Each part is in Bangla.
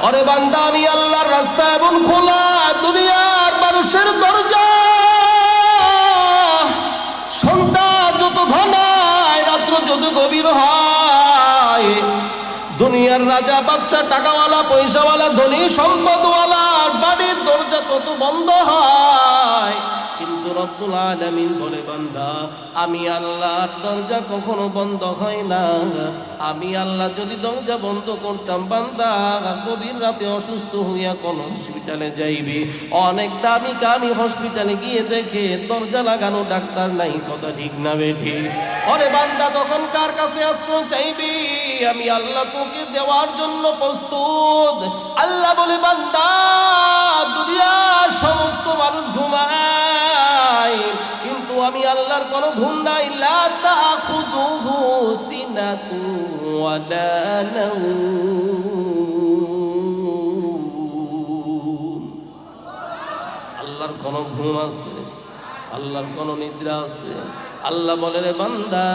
ওরে বান্দা, আমি আল্লাহর রাস্তা এমন খোলা, দুনিয়ার মানুষের দরজা সন্ধ্যা যত ঘনায়, রাত্র যত গভীর হয়, দুনিয়ার রাজা বাদশা, টাকাওয়ালা, পয়সাওয়ালা, ধনী সম্পদওয়ালার বাড়ির দরজা তত বন্ধ হয়, কিন্তু রব্বুল আলামিন বলে, বান্দা আমি আল্লাহর দরজা কখনো বন্ধ হয় না। আমি আল্লাহ যদি দরজা বন্ধ করতাম, বান্দা গভীর রাতে অসুস্থ হইয়া কোন হসপিটালে যাইবে, অনেক দামি হসপিটালে গিয়ে দেখে দরজা লাগানো ডাক্তার নাই। কথা ঠিক না বেঠি? ওরে বান্দা, তখন কার কাছে আশ্রয় চাইবি? আমি আল্লাহ তোকে দেওয়ার জন্য প্রস্তুত। আল্লাহ বলে, বান্দা দুনিয়ার সমস্ত মানুষ ঘুমায়, কিন্তু আমি আল্লাহর কোনো ঘুম নাই। লা তাখুযুহু সিনাতু ওয়ালা নাওম। আল্লাহর কোনো ঘুম আছে? আল্লাহর কোনো নিদ্রা আছে? আল্লাহ বলে, রে বান্দা,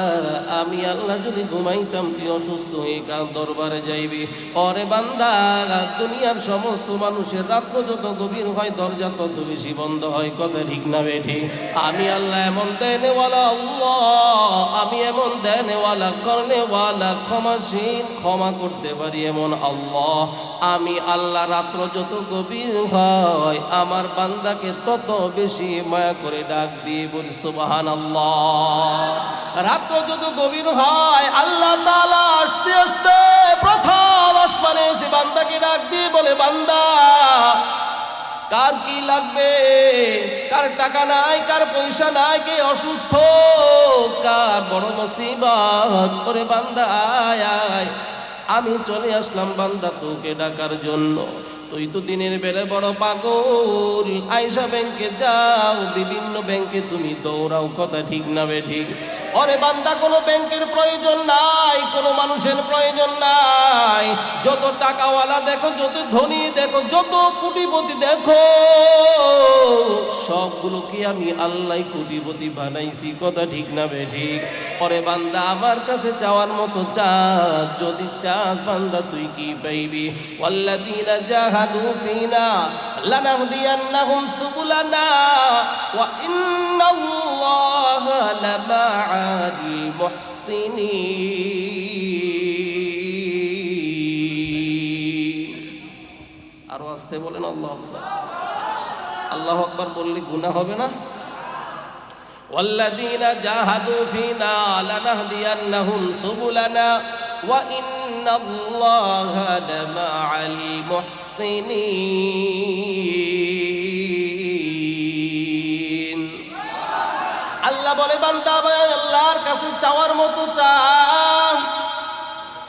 আমি আল্লাহ যদি ঘুমাইতাম তুই অসুস্থ হয়ে কার দরবারে যাইবি? ওরে বান্দা, দুনিয়ার সমস্ত মানুষের রাত্র যত গভীর হয় দরজা তত বেশি বন্ধ হয়। কথা ঠিক না বেঠি? আমি আল্লাহ এমন দেনেওয়ালা আল্লাহ, আমি এমন দেনেওয়ালা, করনেওয়ালা, ক্ষমাশীল, ক্ষমা করতে পারি এমন আল্লাহ। আমি আল্লাহ রাত্র যত গভীর হয় আমার বান্দাকে তত বেশি মায়া করে ডাক দিয়ে বলি সুবহানাল্লাহ। রাত্র যত গভীর হয় আল্লাহ তাআলা আস্তে আস্তে প্রথম আসমানে এসে বান্দাকে ডাক দিয়ে বলে, বান্দা কার কি লাগবে? কার টাকা নাই, কার পয়সা নাই, কে অসুস্থ, কার বড় মুসিবত? ওরে বান্দা আয় আয়, আমি চলে আসলাম বান্দা তোকে ডাকার জন্য। তুই তো দিনের বেলা বড় পাগল, আয়সা ব্যাংকে যাও, বিভিন্ন ব্যাংকে তুমি দৌড়াও। কথা ঠিক না বেঠিক? ওরে বান্দা, কোনো ব্যাংকের প্রয়োজন নাই, কোনো মানুষের প্রয়োজন নাই। যত টাকাওয়ালা দেখো, যত ধনী দেখো, যত কোটিপতি দেখো, সবগুলোকে আমি আল্লাহ কোটিপতি বানাইছি। কথা ঠিক না বেঠিক? ওরে বান্দা, আমার কাছে চাওয়ার মতো চাস, যদি চাস বান্দা তুই কি পাইবি? ওয়াল্লাযীনা জাহাদু ফিনা লানাহদিয়ান্নাহুম সুবুলানা ওয়া ইন্নাল্লাহা লামাআল মুহসিনিন। আরো আস্তে বলেন আল্লাহু আকবার। আল্লাহু আকবার বললে গুনাহ হবে না? والذين جاهدوا فينا لنهدينهم سبلنا وإن الله لمع المحسنين। আল্লাহ বলে, বান্দা আল্লাহর কাছে চাওয়ার মতো চা।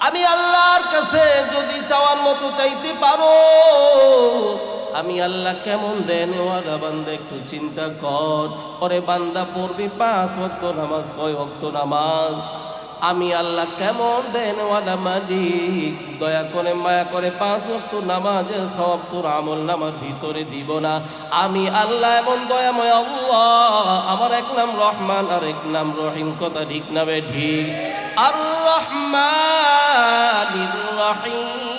আমি আল্লাহর কাছে যদি চাওয়ার মতো চাইতে পারো, আমি আল্লাহ কেমন দেনেওয়ালা বান্দা একটু চিন্তা কর। ওরে বান্দা, পড়বি 5 ওয়াক্ত নামাজ। কয় ওয়াক্ত নামাজ? আমি আল্লাহ কেমন দেনেওয়ালা মালিক, দয়া করে মায়া করে 5 ওয়াক্ত নামাজের সওয়াব তোর আমল নামার ভিতরে দিব না? আমি আল্লাহ এমন দয়াময় আল্লাহ। আমার এক নাম রহমান আর এক নাম রহিম। কথা ঠিক না বেঠিক? আর রহমানির রহিম।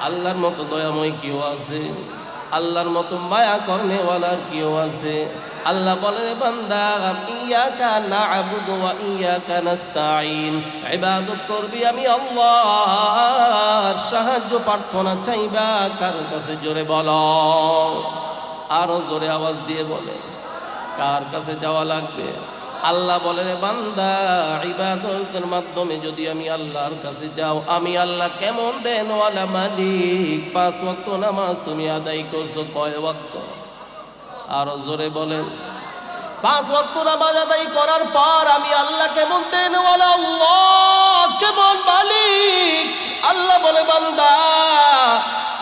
আল্লাহর মতো দয়াময় কেউ আছে? আল্লাহর মতো মায়া করনেওয়ালার কেউ আছে? আল্লাহ বলেন, বান্দা ইয়াকা না'বুদু ওয়া ইয়াকা নাস্তাঈন। ইবাদত করবি আমি আল্লাহর, সাহায্য প্রার্থনা চাইবা কার কাছে? জোরে বলো, আরো জোরে আওয়াজ দিয়ে বলে, কার কাছে যাওয়া লাগবে? আল্লাহ বলেন, বান্দা ইবাদতের মাধ্যমে যদি আমি আল্লাহর কাছে যাও, আমি আল্লাহ কেমন দেনওয়ালা মালিক। 5 ওয়াক্ত নামাজ তুমি আদায় করছো, কয় ওয়াক্ত? আরো জোরে বলেন। 5 ওয়াক্ত নামাজ আদায় করার পর আমি আল্লাহ কেমন দেনওয়ালা, আল্লাহ কেমন মালিক। আল্লাহ বলে, বান্দা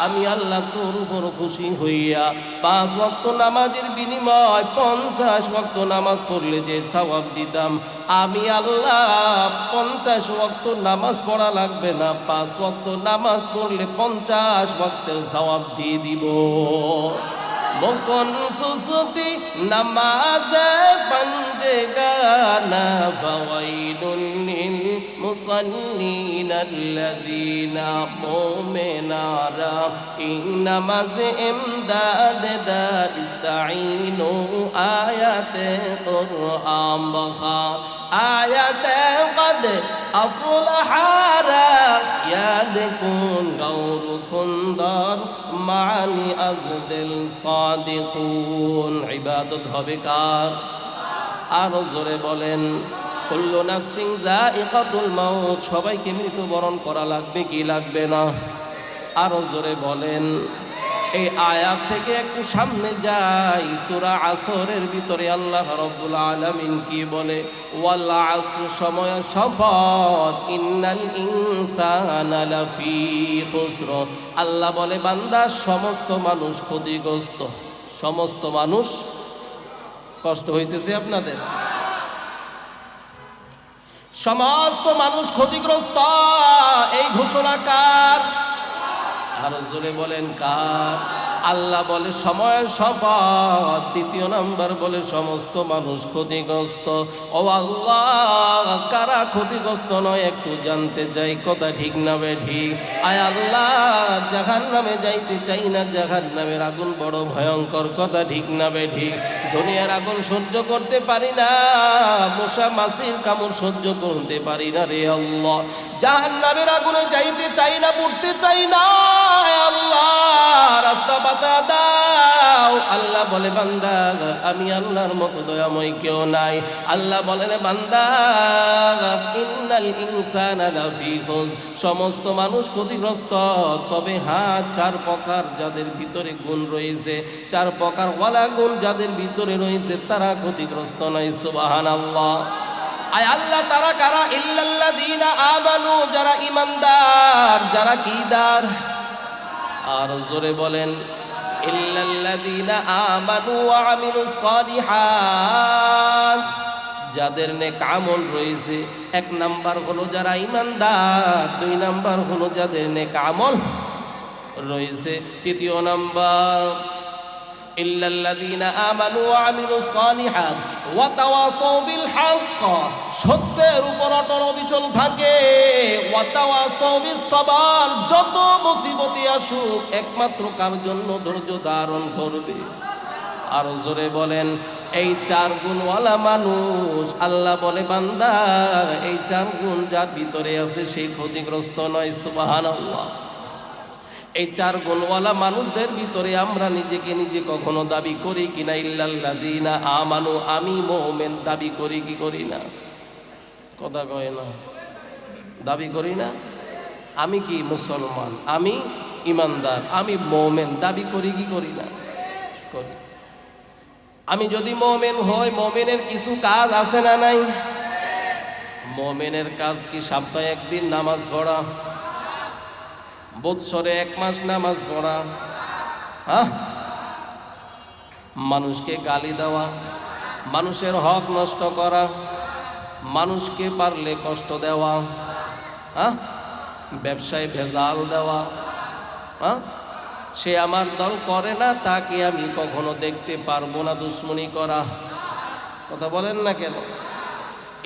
আমি আল্লাহ তোর উপর খুশি হইয়া 5 ওয়াক্ত নামাজের বিনিময় 50 ওয়াক্ত নামাজ পড়লে যে সওয়াব দিতাম, আমি আল্লাহ 50 ওয়াক্ত নামাজ পড়া লাগবে না, 5 ওয়াক্ত নামাজ পড়লে 50 ওয়াক্তের সওয়াব দিয়ে দিব। মুকন সুসুতি নামাজে পঞ্জগানা ফাওয়াইলুন লিল মুসাল্লিন আল্লাযীনা মুমিনারা ইন নামাজে ইমদাদ দা ইস্তাঈনু আয়াতে কুরআন বখা আয়াতে কদ আফলাহারা ইয়াদকুন গাউরুকুন দার মানি আজদিল সাদিকুন। ইবাদত হবে কার? আরো জোরে বলেন, কুল্লু নাফসিন যায়িকাতুল মাউত, সবাইকে মৃত্যুবরণ করা লাগবে কি লাগবে না? আরো জোরে বলেন। এই আয়াত থেকে একটু সামনে যাই, সূরা আসরের ভিতরে আল্লাহ রাব্বুল আলামিন কি বলে? ওয়াল আসর, সময় শপথ, ইন্নাল ইনসানা লাফি খুসর। আল্লাহ বলে বান্দা সমস্ত মানুষ ক্ষতিগ্রস্ত। সমস্ত মানুষ কষ্ট হইতেছে আপনাদের? সমস্ত মানুষ ক্ষতিগ্রস্ত, এই ঘোষণা কার? আর জোরে বলেন কার? আল্লাহ বলে সময়ের শপথ। দ্বিতীয় নাম্বার বলে সমস্ত মানুষ ক্ষতিগ্রস্ত। ও আল্লাহ, কারা ক্ষতিগ্রস্ত নয় একটু জানতে চাই, কথা ঠিক না বে ঠিক? আয় আল্লাহ, জাহান্নামে যাইতে চাই না, জাহান্নামের আগুন বড় ভয়ঙ্কর, কথা ঠিক না বে ঠিক? দুনিয়ার আগুন সহ্য করতে পারি না, মশা মাছির কামড় সহ্য করতে পারি না রে আল্লাহ। জাহান্নামের আগুনে যাইতে চাই না, পড়তে চাই না, আল্লাহ রাস্তা বাতা দাও। আল্লাহ বলে বান্দা আমি আল্লাহর মতো দয়াময় কেউ নাই। আল্লাহ বলেন বান্দা ইন্নাল ইনসানা লাফি খুস, সমস্ত মানুষ ক্ষতিগ্রস্ত। তবে হ্যাঁ, চার প্রকার যাদের ভিতরে গুণ রয়েছে, চার প্রকার ওয়ালা গুণ যাদের ভিতরে রয়েছে, তারা ক্ষতিগ্রস্ত নয়। সুবহানাল্লাহ। আয় আল্লাহ, তারা কারা? ইল্লাল্লাযীনা আমানু, যারা ঈমানদার, যারা কিদার? আর জোরে বলেন, ইল্লাল্লাযীনা আমানু ওয়া আমিলুস সালিহাত, যাদের নেক আমল রয়েছে। এক নাম্বার হলো যারা ঈমানদার, দুই নাম্বার হলো যাদের নেক আমল রয়েছে, তৃতীয় নাম্বার ইল্লাল্লাযীনা আমানু ওয়া আমিলুস সালিহাত ওয়া তাওয়াসাউ বিল হক, সত্যের উপর অটল অবিচল থাকে। ওয়া তাওয়াসাউ বিস সাবর, যত মুসিবতে আসুক একমাত্র কার জন্য? ধৈর্য ধারণ করবে। আর জোরে বলেন, এই চার গুণওয়ালা মানুষ, আল্লাহ বলে বান্দা এই চার গুণ যার ভিতরে আছে সেই ক্ষতিগ্রস্ত নয়। সুবহানাল্লাহ। এই চার গুণওয়ালা মানুষদের ভিতরে আমরা নিজেকে নিজে কখনো দাবি করি কিনা? ইল্লাল্লাযীনা আমানু, আমি মুমিন দাবি করি কি করি না? কথা কয় না, দাবি করি না? আমি কি মুসলমান, আমি ঈমানদার, আমি মুমিন দাবি করি কি করি না? করি। আমি যদি মুমিন হই, মুমিনের কিছু কাজ আছে না নাই? মুমিনের কাজ কি সপ্তাহে একদিন নামাজ পড়া, বৎসরে 1 মাস নামাজ পড়া, মানুষকে গালি দেওয়া, মানুষের হক নষ্ট করা, মানুষকে পারলে কষ্ট দেওয়া, ব্যবসায় ভেজাল দেওয়া, সে আমার দল করে না তাকে আমি কখনো দেখতে পারবো না, দুশ্মনী করা। কথা বলেন না কেন?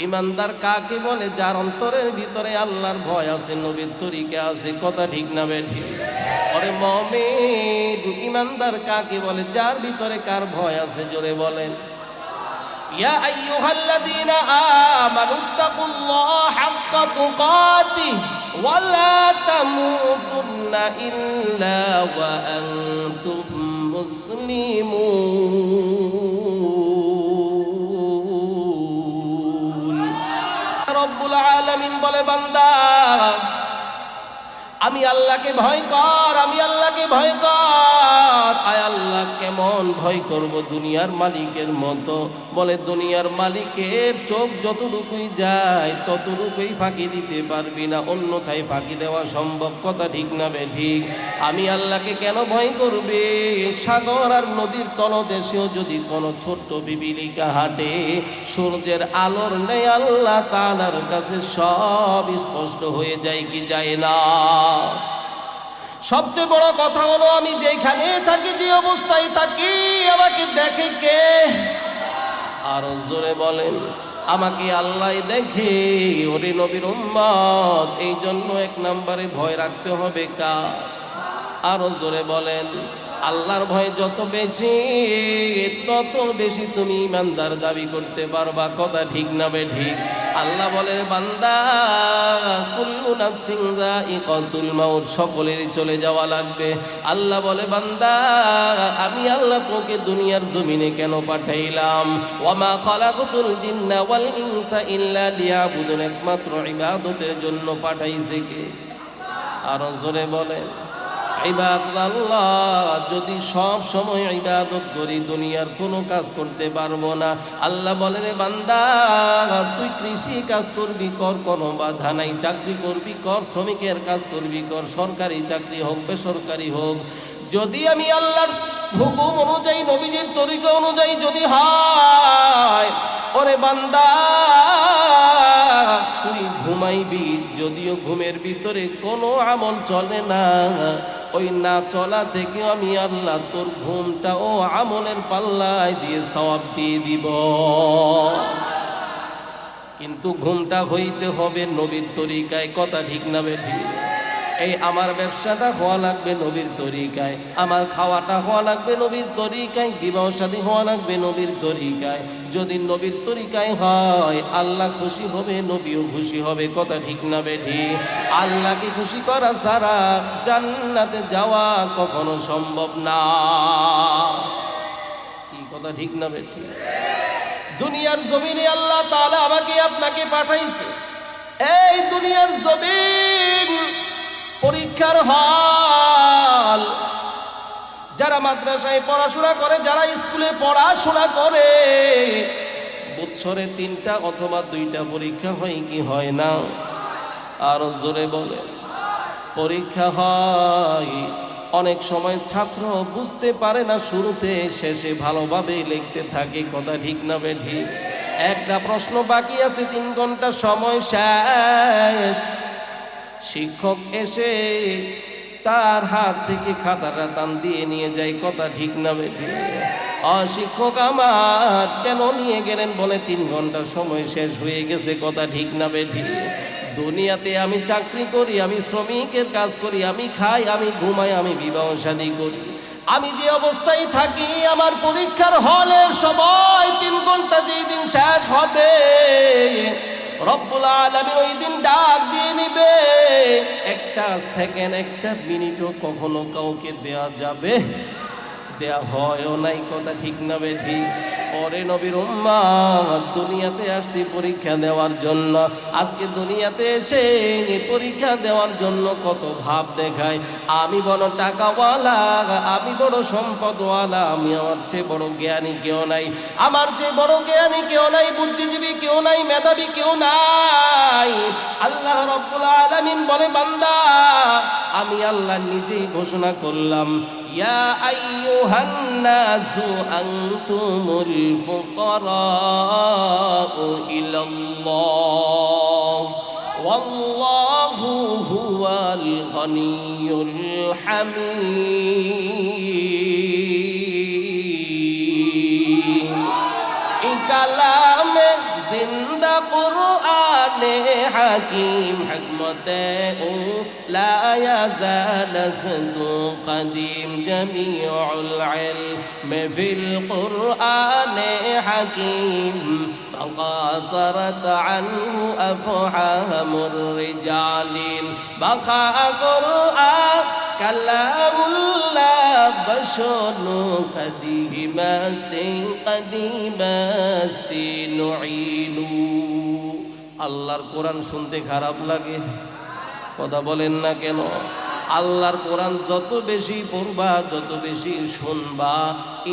ইমানদার কাকে বলে? যার অন্তরের ভিতরে আল্লাহর ভয় আছে, নবীর তরিকা আছে, কথা ঠিক না বেঠি? ওরে মুমিন, ইমানদার কাকে বলে? যার ভিতরে কার ভয় আছে? জোরে বলেন। ইয়া আইয়ুহাল্লাযীনা আমানুত্তাকুল্লাহা হাক্কা তুকাতিহি ওয়া লা তামুতুন্না ইল্লা ওয়া আনতুম মুসলিমুন। রব্বুল আলামিন বলে বান্দা আমি আল্লাহকে ভয় কর, আমি আল্লাহকে ভয় কর। আয় আল্লাহ কেমন ভয় করব? দুনিয়ার মালিকের মতো। বলে দুনিয়ার মালিকের চোখ যতটুকুই যায় ততটুকুই ফাঁকি দিতে পারবি না, অন্যথায় ফাঁকি দেওয়া সম্ভব। কথা ঠিক না বে ঠিক? আমি আল্লাহকে কেন ভয় করবে? সাগর আর নদীর তলদেশেও যদি কোনো ছোট্ট পিপীলিকা হাঁটে, সূর্যের আলোর নেই আল্লাহ তাআলার কাছে সব স্পষ্ট হয়ে যায় কি যায় না? সবচেয়ে বড় কথা হলো আমি যেখানে থাকি, যে অবস্থায় থাকি, আমাকে দেখে কে? আরো জোরে বলেন, আমাকে আল্লাহ দেখে। ওরে নবীর উম্মত, এই জন্য এক নম্বরে ভয় রাখতে হবে কার? আরো জোরে বলেন, আল্লাহর ভয় যত বেশি, তত বেশি তুমি ইমানদার দাবি করতে পারবা। কথা ঠিক না বেঠিক? আল্লাহ বলে, বান্দা, কুল্লু নাফসিন যায়িকাতুল মাউত, সকলেরই চলে যাওয়া লাগবে। আল্লাহ বলে, বান্দা, আমি আল্লাহ তোকে দুনিয়ার জমিনে কেন পাঠাইলাম? ওয়ামা খালাকতুল জিন্না ওয়াল ইনসা ইল্লা লিয়াবুদুন, একমাত্র ইবাদতের জন্য পাঠাইছে কে? আরো জোরে বলেন, ইবাদুল্লাহ। যদি সব সময় ইবাদত করি, দুনিয়ার কোনো কাজ করতে পারবো না। আল্লাহ বলেন, বান্দা, তুই কৃষি কাজ করবি কর, কোনো বাধা নাই। চাকরি করবি কর, শ্রমিকের কাজ করবি কর, সরকারি চাকরি হোক বেসরকারি হোক। যদি আমি আল্লাহর হুকুম অনুযায়ী, নবীজির তরিকা অনুযায়ী যদি হয়, ওরে বান্দা, তুই ঘুমাইবি, যদিও ঘুমের ভিতরে কোনো আমল চলে না, ওই না চলা থেকে আমি আল্লাহ তোর ঘুমটা ও আমলের পাল্লায় দিয়ে সওয়াব দিয়ে দিব। কিন্তু ঘুমটা হইতে হবে নবীর তরিকায়। কথা ঠিক না বেঠিক? এই আমার ব্যবসাটা হওয়া লাগবে নবীর তরিকায়, আমার খাওয়াটা হওয়া লাগবে নবীর তরিকায়, বিবাহ শাদী হওয়া লাগবে নবীর তরিকায়। যদি নবীর তরিকায় হয়, আল্লাহ খুশি হবে, নবীও খুশি হবে। কথা ঠিক না বেঠিক? আল্লাহকে খুশি করা ছাড়া জান্নাতে যাওয়া কখনো সম্ভব না। কি কথা ঠিক না বেঠিক? দুনিয়ার জমিনে আল্লাহ তাআলা আমাকে আপনাকে পাঠাইছে। এই দুনিয়ার জমিন পরীক্ষার হল। যারা মাদ্রাসায় পড়াশোনা করে, যারা স্কুলে পড়াশোনা করে, বৎসরে 3টা অথবা 2টা পরীক্ষা হয় কি হয় না? আর জোরে বলে, পরীক্ষা হয়। অনেক সময় ছাত্র বুঝতে পারে না, শুরুতে শেষে ভালোভাবে লিখতে থাকে। কথা ঠিক না বেঠিক? একটা প্রশ্ন বাকি আছে, 3 ঘন্টা সময় শেষ, শিক্ষক এসে তার হাত থেকে খাতাটা টান দিয়ে নিয়ে যায়। কথা ঠিক না বেঠিক? শিক্ষক আমার কেন নিয়ে গেলেন? বলে 3 ঘন্টা সময় শেষ হয়ে গেছে। কথা ঠিক না বেঠিক? দুনিয়াতে আমি চাকরি করি, আমি শ্রমিকের কাজ করি, আমি খাই, আমি ঘুমাই, আমি বিবাহ শাদী করি, আমি যে অবস্থায় থাকি, আমার পরীক্ষার হলের সময় 3 ঘন্টা যেই দিন শেষ হবে, রব্বুল আলামিন ওই দিন ডাক দিয়ে নিবে। একটা সেকেন্ড, একটা মিনিটও কখনো কাউকে দেয়া যাবে? দেয়া হয়ও নাই। কথা ঠিক না বেঠিক? পরে নবীর উম্মত, দুনিয়াতে আসছি পরীক্ষা দেওয়ার জন্য। আজকে দুনিয়াতে এসে পরীক্ষা দেওয়ার জন্য কত ভাব দেখায়। আমি বড় টাকাওয়ালা, আমি বড় সম্পদওয়ালা, আমি আমার চেয়ে বড় জ্ঞানী কেউ নাই, আমার চেয়ে বড় জ্ঞানী কেউ নাই, বুদ্ধিজীবী কেউ নাই, মেধাবী কেউ নাই। আল্লাহ রাব্বুল আলামিন বলে, বান্দা, আমি আল্লাহ নিজেই ঘোষণা করলাম, ইয়া আইয়ুহান নাসু আনতুমুল ফুকারাউ ইলাল্লাহ ওয়াল্লাহু হুয়াল গনিয়ুল হামিদ। এই কালামে জিন্দা কুরআনে হাকিম, হিকমতে ও লা ইয়াজাল সদু কদিম, জামিউল ইলম ফিল কুরআনে হাকিম, فقاصرت عنه أفهام الرجال، بقى قرآن كلام الله بشر قديم استي نعين। আল্লাহর কোরআন শুনতে খারাপ লাগে? কথা বলেন না কেন? আল্লাহর কোরআন যত বেশি পড়বা, যত বেশি শুনবা,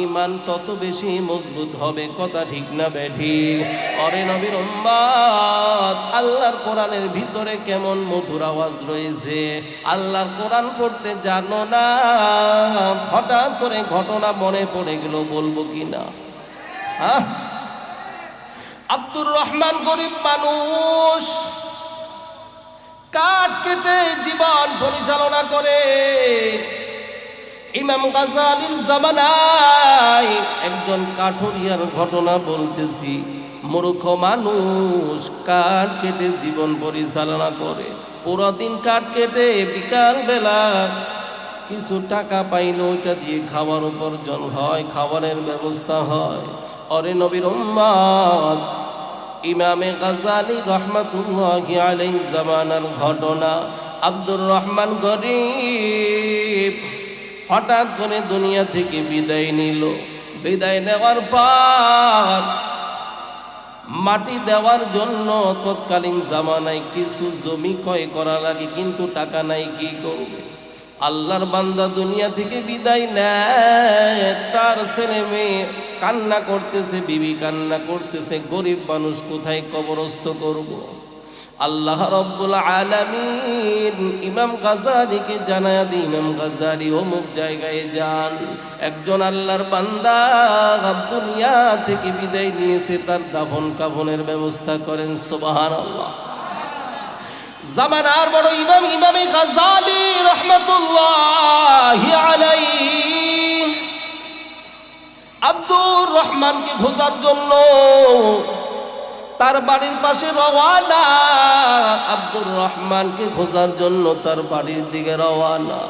ঈমান তত বেশি মজবুত হবে। কথা ঠিক না বেঠিক? ওরে নবীর উম্মত, আল্লাহর কোরআনের ভিতরে কেমন মধুর আওয়াজ রয়েছে। আল্লাহর কোরআন পড়তে জানো না, হঠাৎ করে ঘটনা মনে পড়ে গেল, বলবো কি না? হ্যাঁ, আব্দুর রহমান গরিব মানুষ, কাঠ কেটে জীবন পরিচালনা করে। ইমাম গাজ্জালীর জামানায় একজন কাঠুরিয়ার ঘটনা বলতেছি। মূর্খ মানুষ কাঠ কেটে জীবন পরিচালনা করে, পুরো দিন কাঠ কেটে বিকাল বেলা কিছু টাকা পাইলে ওইটা দিয়ে খাবার উপার্জন হয়, খাবারের ব্যবস্থা হয়। অরে নবীর উম্মত, ইমামে গাজ্জালী রহমাতুল্লাহি আলাইহি জামানার ঘটনা। আব্দুর রহমান গরিব হঠাৎ করে দুনিয়া থেকে বিদায় নিল। বিদায় নেওয়ার পর মাটি দেওয়ার জন্য তৎকালীন জামানায় কিছু জমি ক্রয় করা লাগে, কিন্তু টাকা নাই, কি করবে? আল্লাহর বান্দা দুনিয়া থেকে বিদায় নেয়, তার ছেলে মেয়ে কান্না করতেছে, বিবি কান্না করতেছে, গরিব মানুষ কোথায় কবরস্থ করব? আল্লাহ রাব্বুল আলামিন ইমাম গাজ্জালীকে জানায়া দিই, ইমাম গাজ্জালী অমুক জায়গায় যান, একজন আল্লাহর বান্দা দুনিয়া থেকে বিদায় নিয়েছে, তার দাফন কাফনের ব্যবস্থা করেন। সুবহানাল্লাহ। জামানার বড় ইমাম ইমামে গাজ্জালী রহমাতুল্লাহি আলাইহি আব্দুর রহমানকে খোঁজার জন্য তার বাড়ির পাশে রওয়ানা। আব্দুর রহমানকে খোঁজার জন্য তার বাড়ির দিকে রওয়ানা।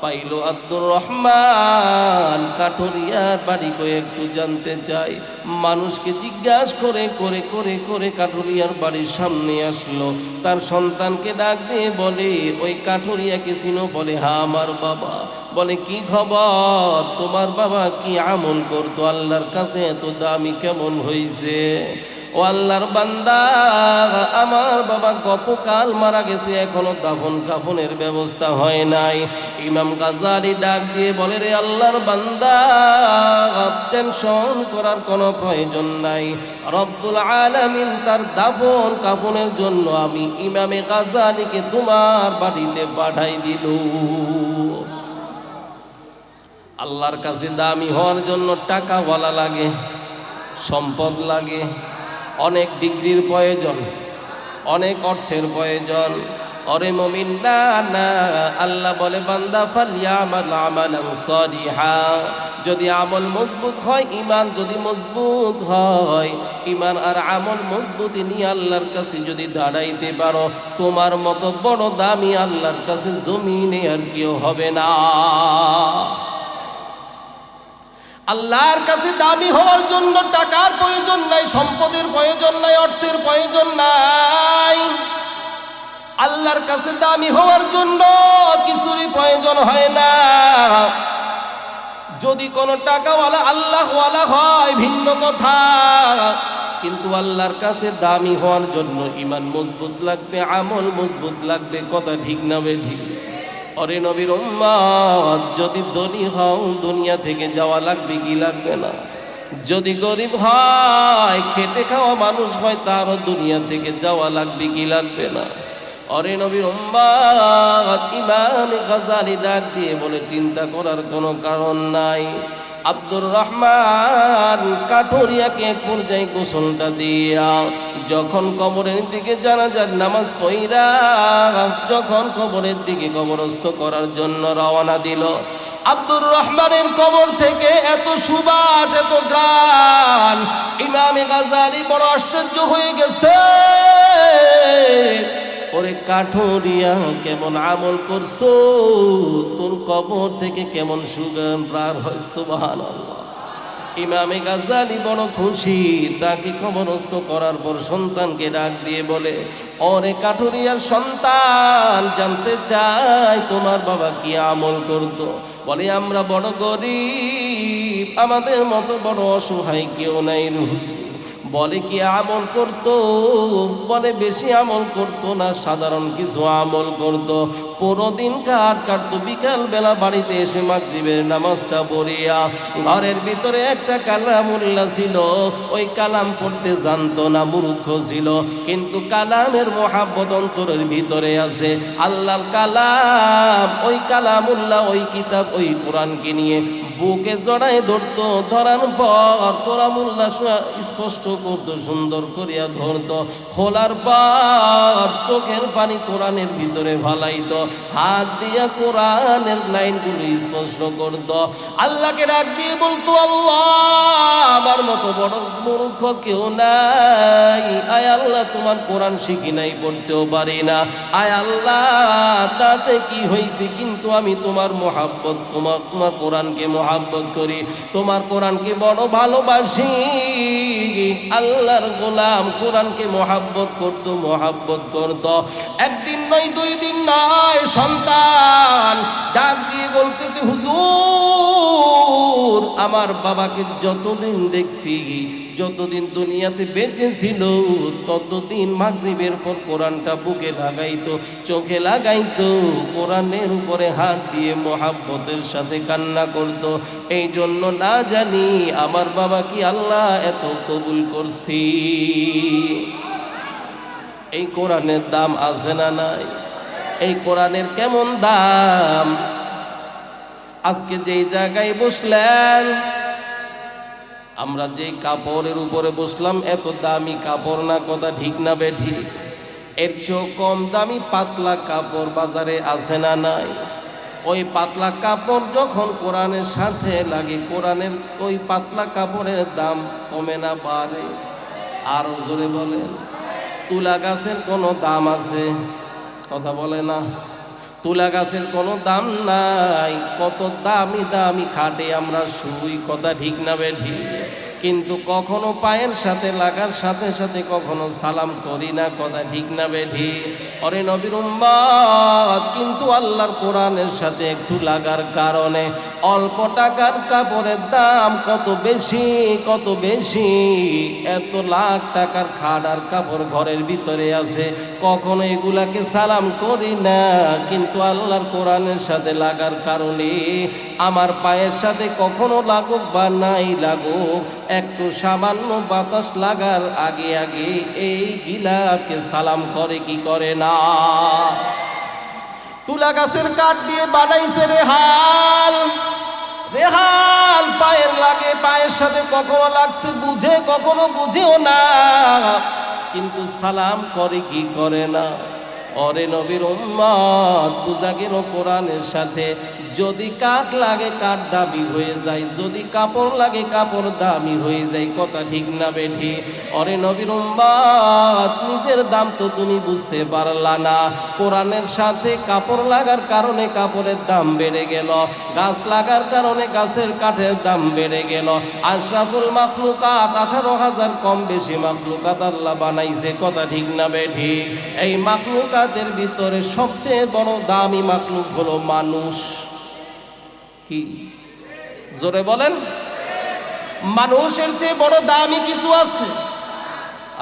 পাইল আব্দুর রহমান কাঠুরিয়ার বাড়ি কই একটু জানতে চাই। মানুষকে জিজ্ঞাসা করে করে করে করে কাঠুরিয়ার বাড়ির সামনে আসলো। তার সন্তানকে ডাক দিয়ে বলে, ওই কাঠুরিয়াকে চিনো? বলে, হ্যাঁ আমার বাবা। বলে, কি খবর? তোমার বাবা কি আমল করতো? আল্লাহর কাছে এত দামি কেমন হইছে? ও আল্লাহর বান্দা, আমার বাবা গতকাল মারা গেছে, এখনো দাফন কাফনের ব্যবস্থা হয় নাই। ইমাম গাজ্জালী ডাক দিয়ে বলে, রে আল্লাহর বান্দা, টেনশন করার কোনো প্রয়োজন নাই। রব্বুল আলামিন তার দাফন কাফনের জন্য আমি ইমামে গাজ্জালীকে তোমার বাড়িতে পাঠাই দিল। আল্লাহর কাছে দামি হওয়ার জন্য টাকাওয়ালা লাগে, সম্পদ লাগে, অনেক ডিগ্রির প্রয়োজন, অনেক অর্থের প্রয়োজন। অরে মুমিন, না না, আল্লাহ বলে বান্দা ফালইয়ামাল আমালান সালিহা। যদি আমল মজবুত হয়, ইমান যদি মজবুত হয়, ইমান আর আমল মজবুতি নিয়ে আল্লাহর কাছে যদি দাঁড়াইতে পারো, তোমার মতো বড় দামি আল্লাহর কাছে জমিনে আর কেউ হবে না। আল্লাহর কাছে দামি হওয়ার জন্য টাকার প্রয়োজন নাই, সম্পদের প্রয়োজন নাই, অর্থের প্রয়োজন নাই। আল্লাহর কাছে দামি হওয়ার জন্য কিছুরই প্রয়োজন হয় না। যদি কোনো টাকাওয়ালা আল্লাহওয়ালা হয় ভিন্ন কথা, কিন্তু আল্লাহর কাছে দামি হওয়ার জন্য ইমান মজবুত লাগবে, আমল মজবুত লাগবে। কথা ঠিক না বেঠিক? অরে নবীর উম্মত, যদি ধনী হও দুনিয়া থেকে যাওয়া লাগবে কি লাগবে না? যদি গরিব হয়, খেটে খাওয়া মানুষ হয়, তারও দুনিয়া থেকে যাওয়া লাগবে কি লাগবে না? অরে নবীর উম্মত, ইমাম গাজ্জালী ডাক দিয়ে বলে, চিন্তা করার কোনো কারণ নাই। আব্দুর রহমান কাঠুরিয়াকে এক পর্যায়ে গোসলটা দিয়া যখন কবরের দিকে জানাজার নামাজ পড়া, যখন কবরের দিকে কবরস্থ করার জন্য রওনা দিল, আব্দুর রহমানের কবর থেকে এত সুবাস, এত ঘ্রাণ, ইমামে গাজ্জালী বড় আশ্চর্য হয়ে গেছে। ওরে কাঠুরিয়া, কেমন আমল করছো? তোর কবর থেকে কেমন সুগন্ধ প্রার হয়। সুবহানাল্লাহ। ইমামে গাজ্জালী বড় খুশি। তাকে কবরস্থ করার পর সন্তানকে ডাক দিয়ে বলে, ওরে কাঠুরিয়ার সন্তান, জানতে চাই তোমার বাবা কি আমল করতো? বলে, আমরা বড় গরিব, আমাদের মতো বড় অসহায় কেউ নাই হুজুর। বলে, কি আমল করতো? বলে, বেশি আমল করতো না, সাধারণ কিছু আমল করতো। পুরো দিন কাঠ কাটতো, বিকাল বেলা বাড়িতে এসে মাগরিবের নামাজটা পড়িয়া ঘরের ভিতরে একটা কালামুল্লাহ ছিল, ওই কালাম পড়তে জানতো না, মূর্খ ছিল, কিন্তু কালামের মহাব্বত অন্তরের ভিতরে আছে। আল্লাহর কালাম, ওই কালামুল্লাহ, ওই কিতাব, ওই কোরআনকে নিয়ে বুকে জড়ায় ধরতো। ধরার পর কালামুল্লাহ স্পষ্ট করতো, সুন্দর করিয়া ধরতো। খোলার পর চোখের পানি কোরআনের ভিতরে ভালাইতো, হাত দিয়া কোরআনের লাইনগুলো স্পর্শ করত, আল্লাহকে ডাক দিয়ে বলতো, আল্লাহ আমার মতো বড় মূর্খ কেউ নাই, আয় আল্লাহ তোমার কোরআন শিখি নাই, পড়তেও পারি না, আয় আল্লাহ তাতে কি হয়েছে, কিন্তু আমি তোমার মহাব্বত, তোমার কোরআনকে মহাব্বত করি, তোমার কোরআনকে বড় ভালোবাসি। আল্লাহর গোলাম কোরআনকে মহাব্বত করত, মহাব্বত করত। একদিন নয়, 2 দিন নয়, সন্তান ডাক দিয়ে বলতেছে, হুজুর আমার বাবাকে যতদিন দেখছি, যতদিন দুনিয়াতে বেঁচে ছিল, ততদিন মাগরিবের পর কোরআনটা বুকে লাগাইতো, চোখে লাগাইতো, কোরআনের উপরে হাত দিয়ে মহাব্বতের সাথে কান্না করত। এই জন্য না জানি আমার বাবা কি আল্লাহ এত কবুল করছি। এই কোরআনের দাম আছে না নাই? এই কোরআনের কেমন দাম? আজকে যেই জায়গায় বসলেন, আমরা যেই কাপড়ের উপরে বসলাম, এত দামি কাপড় না, কথা ঠিক না বেঠিক? এর চেয়েও কম দামি পাতলা কাপড় বাজারে আছে না নাই? ওই পাতলা কাপড় যখন কোরআনের সাথে লাগে, কোরআনের ওই পাতলা কাপড়ের দাম কমে না বাড়ে? আরো জোরে বলেন। তুলা গাছের কোনো দাম আছে? কথা বলে না। তুলা গাছের কোনো দাম নাই, কত দামি দামি খাটে আমরা শুই, কথা ঠিক না বেঠিক? কিন্তু কখনো পায়ের সাথে লাগার সাথে সাথে কখনো সালাম করি না, কথা ঠিক না বেঠিক? ওরে নবীর উম্মত, কিন্তু আল্লাহর কোরআনের সাথে একটু লাগার কারণে অল্প টাকার কাপড়ের দাম কত বেশি, কত বেশি। এত লাখ টাকার খাট আর কাপড় ঘরের ভিতরে আছে, কখনো এগুলাকে সালাম করি না, কিন্তু আল্লাহর কোরআনের সাথে লাগার কারণে আমার পায়ের সাথে কখনো লাগুক বা নাই লাগুক, একটু সামান্য বাতাস লাগার আগে আগে এই গিলাফকে সালাম করে কি করে না? তুলা গাছের কাঠ দিয়ে বানাইছে রেহাল, রেহাল পায়ের লাগে, পায়ের সাথে কখনো লাগছে বুঝে, কখনো বুঝেও না, কিন্তু সালাম করে কি করে না? ওরে নবীর উম্মত, বুঝা গেল কোরআনের সাথে যদি কাঠ লাগে কাঠ দামি হয়ে যায়, যদি কাপড় লাগে কাপড় দামি হয়ে যায়, কথা ঠিক না বেঠিক? ওরে নবীর উম্মত, নিজের দাম তো তুমি বুঝতে পারলা না, কোরআনের সাথে কাপড় লাগার কারণে কাপড়ের দাম বেড়ে গেল, গাছ লাগার কারণে গাছের কাঠের দাম বেড়ে গেল। আশরাফুল মাখলুকাত 18,000 কম বেশি মাখলুকাত আল্লাহ বানাইছে, কথা ঠিক না বেঠিক? এই মাখলুকাতের ভিতরে সবচেয়ে বড় দামি মাখলুক হলো মানুষ। কি জোরে বলেন? মানুষের চেয়ে বড় দামি কিছু আছে?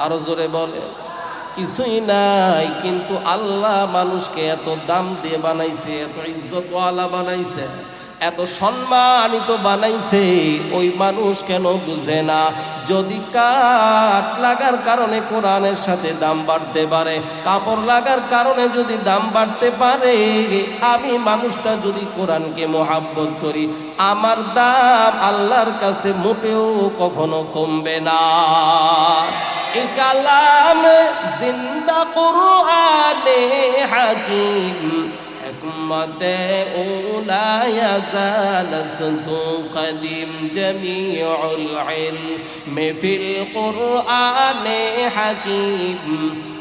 আরো জোরে বলেন। কিছুই নাই, কিন্তু আল্লাহ মানুষকে এত দাম দিয়ে বানাইছে, এত ইজ্জতওয়ালা বানাইছে, এত সম্মানিত বানাইছে, ওই মানুষ কেন বুঝে না? যদি কাঠ লাগার কারণে কোরআনের সাথে দাম বাড়তে পারে, কাপড় লাগার কারণে যদি দাম বাড়তে পারে, আমি মানুষটা যদি কোরআনকে মহাব্বত করি, আমার দাম আল্লাহর কাছে মোটেও কখনো কমবে না। এ কালাম জিন্দা কুরআনে হাকিম, হিকমতে উলা ইয়াজাল সতু কদিম, জামিউল ইলম ফিল কুরআনে হাকিম,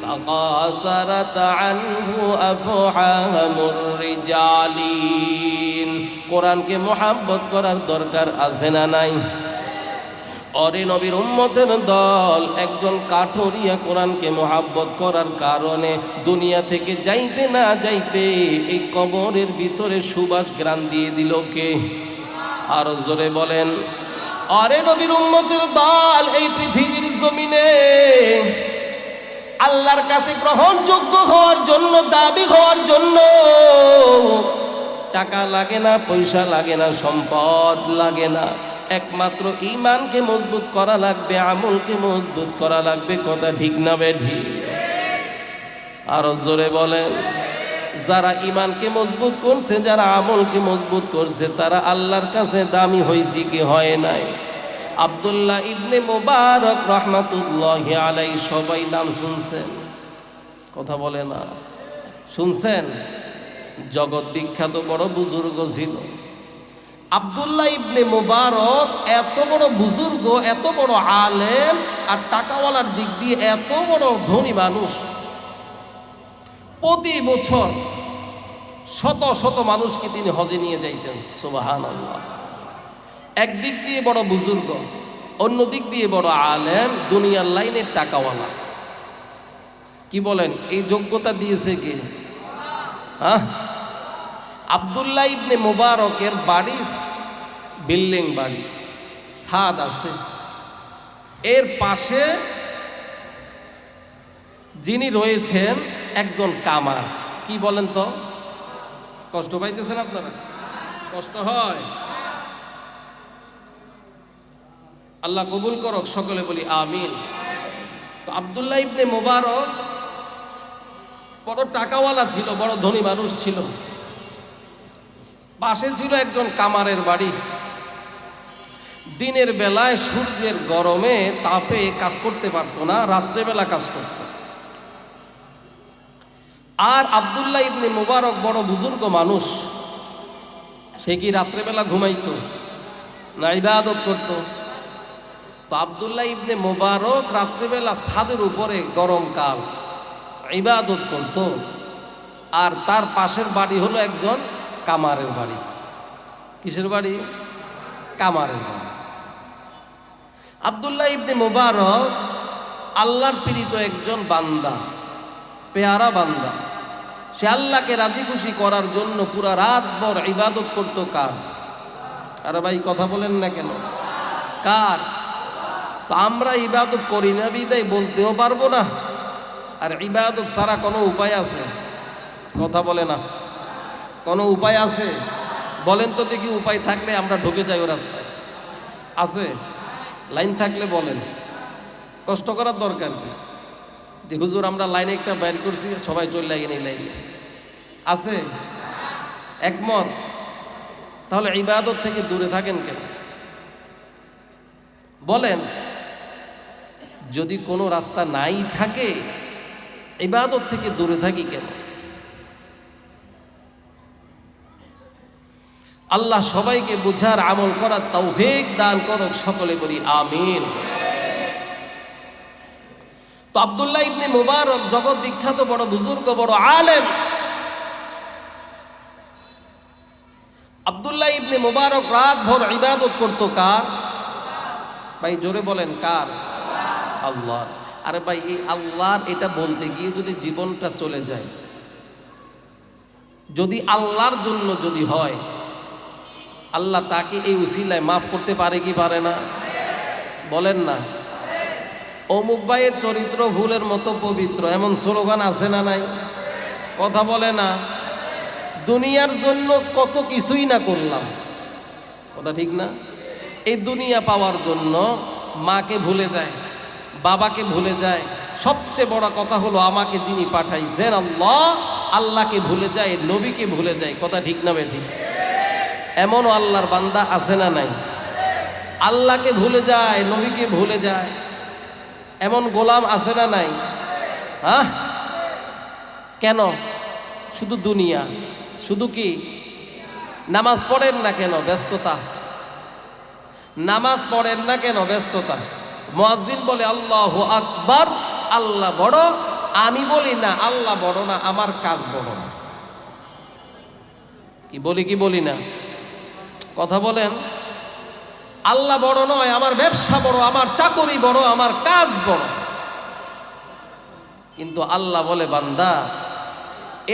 তাকাসারাত আনহু আফহামুর রিজালিন। কোরআনকে মহাব্বত করার দরকার আছে না নাই? অরে নবীর উম্মতের দল একজন কাঠুরিয়া কোরআনকে মহাব্বত করার কারণে দুনিয়া থেকে যাইতে না যাইতে এই কবরের ভিতরে সুবাস গ্রাম দিয়ে দিল কে? আর জোরে বলেন। অরে নবীর উম্মতের দল এই পৃথিবীর জমিনে আল্লাহর কাছে গ্রহণযোগ্য হওয়ার জন্য, দাবি হওয়ার জন্য টাকা লাগে না, পয়সা লাগে না, সম্পদ লাগে না, একমাত্র ঈমানকে মজবুত করা লাগবে, আমলকে মজবুত করা লাগবে, কথা ঠিক না বেঠিক? আরো জোরে বলেন। যারা ঈমানকে মজবুত করছে, যারা আমলকে মজবুত করছে, তারা আল্লাহর কাছে দামি হয়েছে কি হয় নাই? আব্দুল্লাহ ইবনে মুবারক রহমাতুল্লাহি আলাইহি, সবাই নাম শুনছেন? কথা বলে না। শুনছেন, জগৎ বিখ্যাত বড় বুজুর্গ ছিল আব্দুল্লাহ ইবনে মুবারক। এত বড় বুজুর্গ, এত বড় আলেম, আর টাকাওয়ালার দিক দিয়ে এত বড় ধনী মানুষ। প্রতি বছর শত শত মানুষকে তিনি হজে নিয়ে যাইতেন। সুবহানাল্লাহ। একদিক দিয়ে বড় বুজুর্গ, অন্য দিক দিয়ে বড় আলেম, দুনিয়ার লাইনের টাকাওয়ালা। কি বলেন, এই যোগ্যতা দিয়েছে কে? আব্দুল্লাহ ইবনে মুবারকের বাড়ি বিল্ডিং বাড়ি, ছাদ আছে। এর পাশে যিনি রয়েছেন একজন কামার। কি বলেন তো, কষ্ট পাইতেছেন আপনারা? কষ্ট হয়? আল্লাহ কবুল করক, সকলে বলি আমিন। তো আব্দুল্লাহ ইবনে মুবারক বড় টাকাওয়ালা ছিল, বড় ধনী মানুষ ছিল। পাশে ছিল একজন কামারের বাড়ি। দিনের বেলায় সূর্যের গরমে তাপে কাজ করতে পারতো না, রাত্রেবেলা কাজ করত। আর আব্দুল্লাহ ইবনে মুবারক বড় বুজুর্গ মানুষ, সে কি রাত্রেবেলা ঘুমাইতো না ইবাদত করত? তো আব্দুল্লাহ ইবনে মুবারক রাত্রেবেলা ছাদের উপরে গরমকাল ইবাদত করত। আর তার পাশের বাড়ি হলো একজন কামারের বাড়ি। কিসের বাড়ি? কামারের বাড়ি। আব্দুল্লাহ ইবনে মুবারক আল্লাহর প্রেরিত একজন বান্দা, পেয়ারা বান্দা। সে আল্লাহকে রাজি খুশি করার জন্য পুরা রাত ভর ইবাদত করত। কার? আরে ভাই কথা বলেন না কেন? কার? তো আমরা ইবাদত করি না বিদায় বলতেও পারবো না। আর ইবাদত ছাড়া কোনো উপায় আছে? কথা বলে না। কোনো উপায় আছে? বলেন তো দেখি, উপায় থাকলে আমরা ঢুকে যাই ও রাস্তায়। আছে? লাইন থাকলে বলেন। কষ্ট করার দরকার কি? যে হুজুর আমরা লাইনে একটা বের করছি, সবাই চলে লাগে নেই লাইনে। আছে? একমত? তাহলে ইবাদত থেকে দূরে থাকেন কেন? বলেন। যদি কোনো রাস্তা নাই থাকে, ইবাদত থেকে দূরে থাকি কেন? আল্লাহ সবাইকে বুঝার আমল করার তৌফিক দান করুক, সকলে বলি আমিন। তো আব্দুল্লাহ ইবনে মুবারক জগৎ বিখ্যাত বড় বুজুর্গ, বড় আলেম। আব্দুল্লাহ ইবনে মুবারক রাত ভর ইবাদত করতো। কার? ভাই জোরে বলেন, কার? আল্লাহ। আরে ভাই, এই আল্লাহর এটা বলতে গিয়ে যদি জীবনটা চলে যায়, যদি আল্লাহর জন্য যদি হয়, আল্লাহ তাকে এই উসিলায় মাফ করতে পারে কি পারে না? বলেন না। অমুক ভাইয়ের চরিত্র ফুলের মতো পবিত্র, এমন স্লোগান আছে না নাই? কথা বলে না। দুনিয়ার জন্য কত কিছুই না করলাম, কথা ঠিক না? এই দুনিয়া পাওয়ার জন্য মাকে ভুলে যায়, বাবাকে ভুলে যায়। সবচেয়ে বড় কথা হলো আমাকে যিনি পাঠাইছেন আল্লাহ, আল্লাহকে ভুলে যায়, নবীকে ভুলে যায়। কথা ঠিক না বেঠিক? এমনও আল্লাহর বান্দা আছে না নাই? আল্লাহকে ভুলে যায়, নবীকে ভুলে যায়, এমন গোলাম আছে না নাই? হ্যাঁ, কেন? শুধু দুনিয়া। শুধু কি? নামাজ পড়েন না কেন? ব্যস্ততা। নামাজ পড়েন না কেন? ব্যস্ততা। মুয়াজ্জিন বলে আল্লাহু আকবার, আল্লাহ বড়। আমি বলি না আল্লাহ বড় না, আমার কাজ বড় না। কি বলি কি বলি না? কথা বলেন। আল্লাহ বড় নয়, আমার ব্যবসা বড়, আমার চাকরি বড়, আমার কাজ বড়। কিন্তু আল্লাহ বলে বান্দা,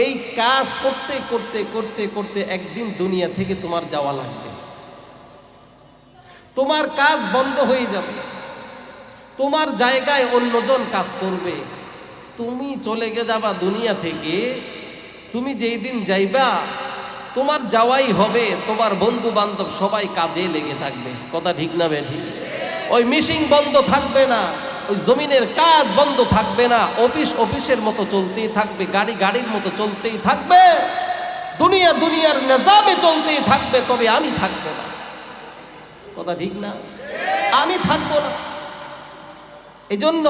এই কাজ করতে করতে করতে করতে একদিন দুনিয়া থেকে তোমার যাওয়া লাগবে। তোমার কাজ বন্ধ হয়ে যাবে, তোমার জায়গায় অন্যজন কাজ করবে। তুমি চলে যাবা দুনিয়া থেকে। তুমি যেই দিন যাইবা, তোমার যাওয়াই হবে, তোমার বন্ধু বান্ধব সবাই কাজে লেগে থাকবে। কথা ঠিক না বেঠিক? ওই মিশিং বন্ধ থাকবে না, ওই জমিনের কাজ বন্ধ থাকবে না। অফিস অফিসের মতো চলতেই থাকবে, গাড়ি গাড়ির মতো চলতেই থাকবে, দুনিয়া দুনিয়ার নিজামে চলতেই থাকবে। তবে আমি থাকবো না। কথা ঠিক না? আমি থাকবো না। এই জন্য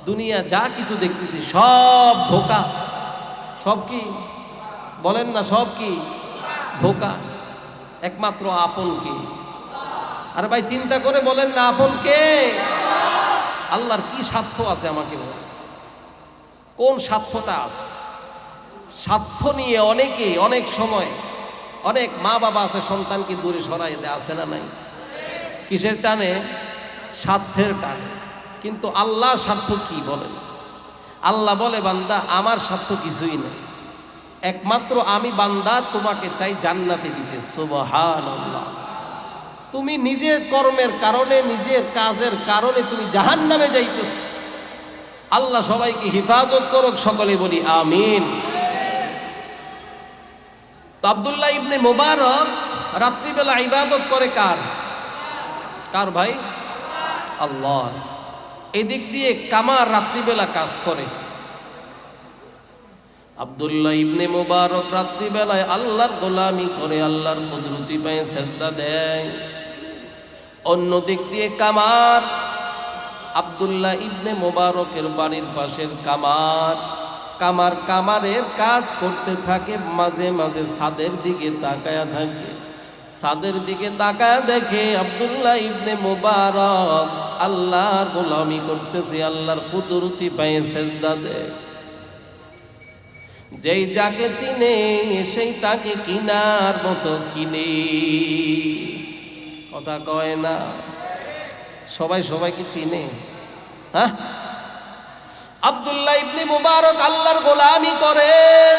দুনিয়া যা কিছু দেখতেছি সব ধোঁকা। সব কি বলেন না? সব কি ধোঁকা। একমাত্র আপন কে? আর ভাই চিন্তা করে বলেন না, আপন কে? আল্লাহর কি স্বার্থ আছে আমাকে বলেন, কোন স্বার্থটা আছে? স্বার্থ নিয়ে অনেকে অনেক সময়, অনেক মা বাবা আছে সন্তানকে দূরে সরাই দেয়, আছে না নাই? কিসের টানে? স্বার্থের টানে। কিন্তু আল্লাহর স্বার্থ কি বলেন? আল্লাহ বলে, বান্দা আমার স্বার্থ কিছুই নেই, একমাত্র আমি বান্দা তোমাকে চাই জান্নাতে দিতে। সুবহানাল্লাহ। তুমি নিজের কর্মের কারণে, নিজের কাজের কারণে তুমি জাহান্নামে যাইতেছ। আল্লাহ সবাইকে হেফাজত করুক, সকলে বলি আমিন। তো আব্দুল্লাহ ইবনে মুবারক রাত্রিবেলা ইবাদত করে কার? কার ভাই? আল্লাহ। এদিক দিয়ে কামার রাত্রিবেলা কাজ করে। আব্দুল্লাহ ইবনে মুবারক রাত্রিবেলায় আল্লাহর গোলামি করে, আল্লাহর কুদরতি পায়ে সেজদা দেয়। অন্য দিক দিয়ে কামার, আব্দুল্লাহ ইবনে মুবারকের বাড়ির পাশের কামারের কাজ করতে থাকে। মাঝে মাঝে ছাদের দিকে তাকায়া থাকে, ছাদের দিকে তাকায়া দেখে আব্দুল্লাহ ইবনে মুবারক আল্লাহর গোলামি করতেছে, আল্লাহর কুদরতি পায়ে সেজদা দেয়। যেই যাকে চিনে সেই তাকে কিনার মতো কিনে। কথা কয় না? সবাই সবাইকে চিনে। হ্যাঁ, আব্দুল্লাহ ইবনে মুবারক আল্লাহর গোলামি করেন।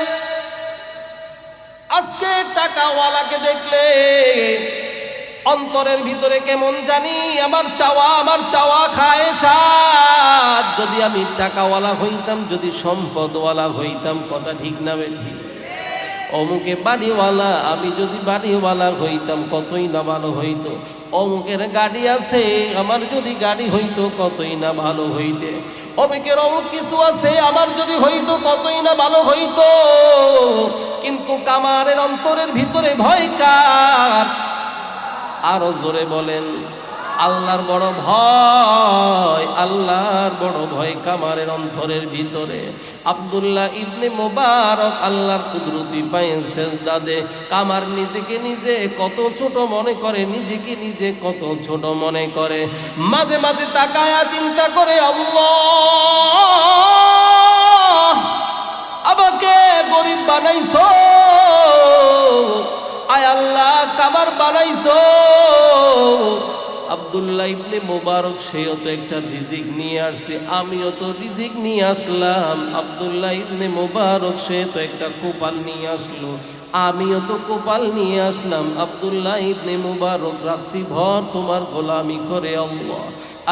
আজকে টাকাওয়ালাকে দেখলে অন্তরের ভিতরে কেমন জানি আমার চাওয়া খায় সাথ। যদি আমি টাকাওয়ালা হইতাম, যদি সম্পদওয়ালা হইতাম, কথা ঠিক না বেঠিক? অমুকে বাড়িওয়ালা, আমি যদি বাড়িওয়ালা হইতাম কতই না ভালো হইতো। অমুকের গাড়ি আছে, আমার যদি গাড়ি হইতো কতই না ভালো হইতে। অমুকের অমুক কিছু আছে, আমার যদি হইতো কতই না ভালো হইতো। কিন্তু কামারের অন্তরের ভিতরে ভয় কার? আরো জোরে বলেন, আল্লাহর বড় ভয়। আল্লাহর বড় ভয় কামারের অন্তরের ভিতরে। আব্দুল্লাহ ইবনে মুবারক আল্লাহর কুদরতি পায়ে সেজদা দেয়। কামার নিজেকে নিজে কত ছোট মনে করে, নিজেকে নিজে কত ছোট মনে করে। মাঝে মাঝে তাকায়া চিন্তা করে, আল্লাহ আমাকে গরিব বানাইছো, আয় আল্লাহ কামার বানাইছো। আব্দুল্লাহ ইবনে মুবারক সেও তো একটা রিজিক নিয়ে আসছে, আমিও তো রিজিক নিয়ে আসলাম। আব্দুল্লাহ ইবনে মুবারক সে তো একটা কোপাল নিয়ে আসলো, আমিও তো কোপাল নিয়ে আসলাম। আব্দুল্লাহ ইবনে মুবারক রাত্রি ভর তোমার গোলামি করে। আল্লাহ,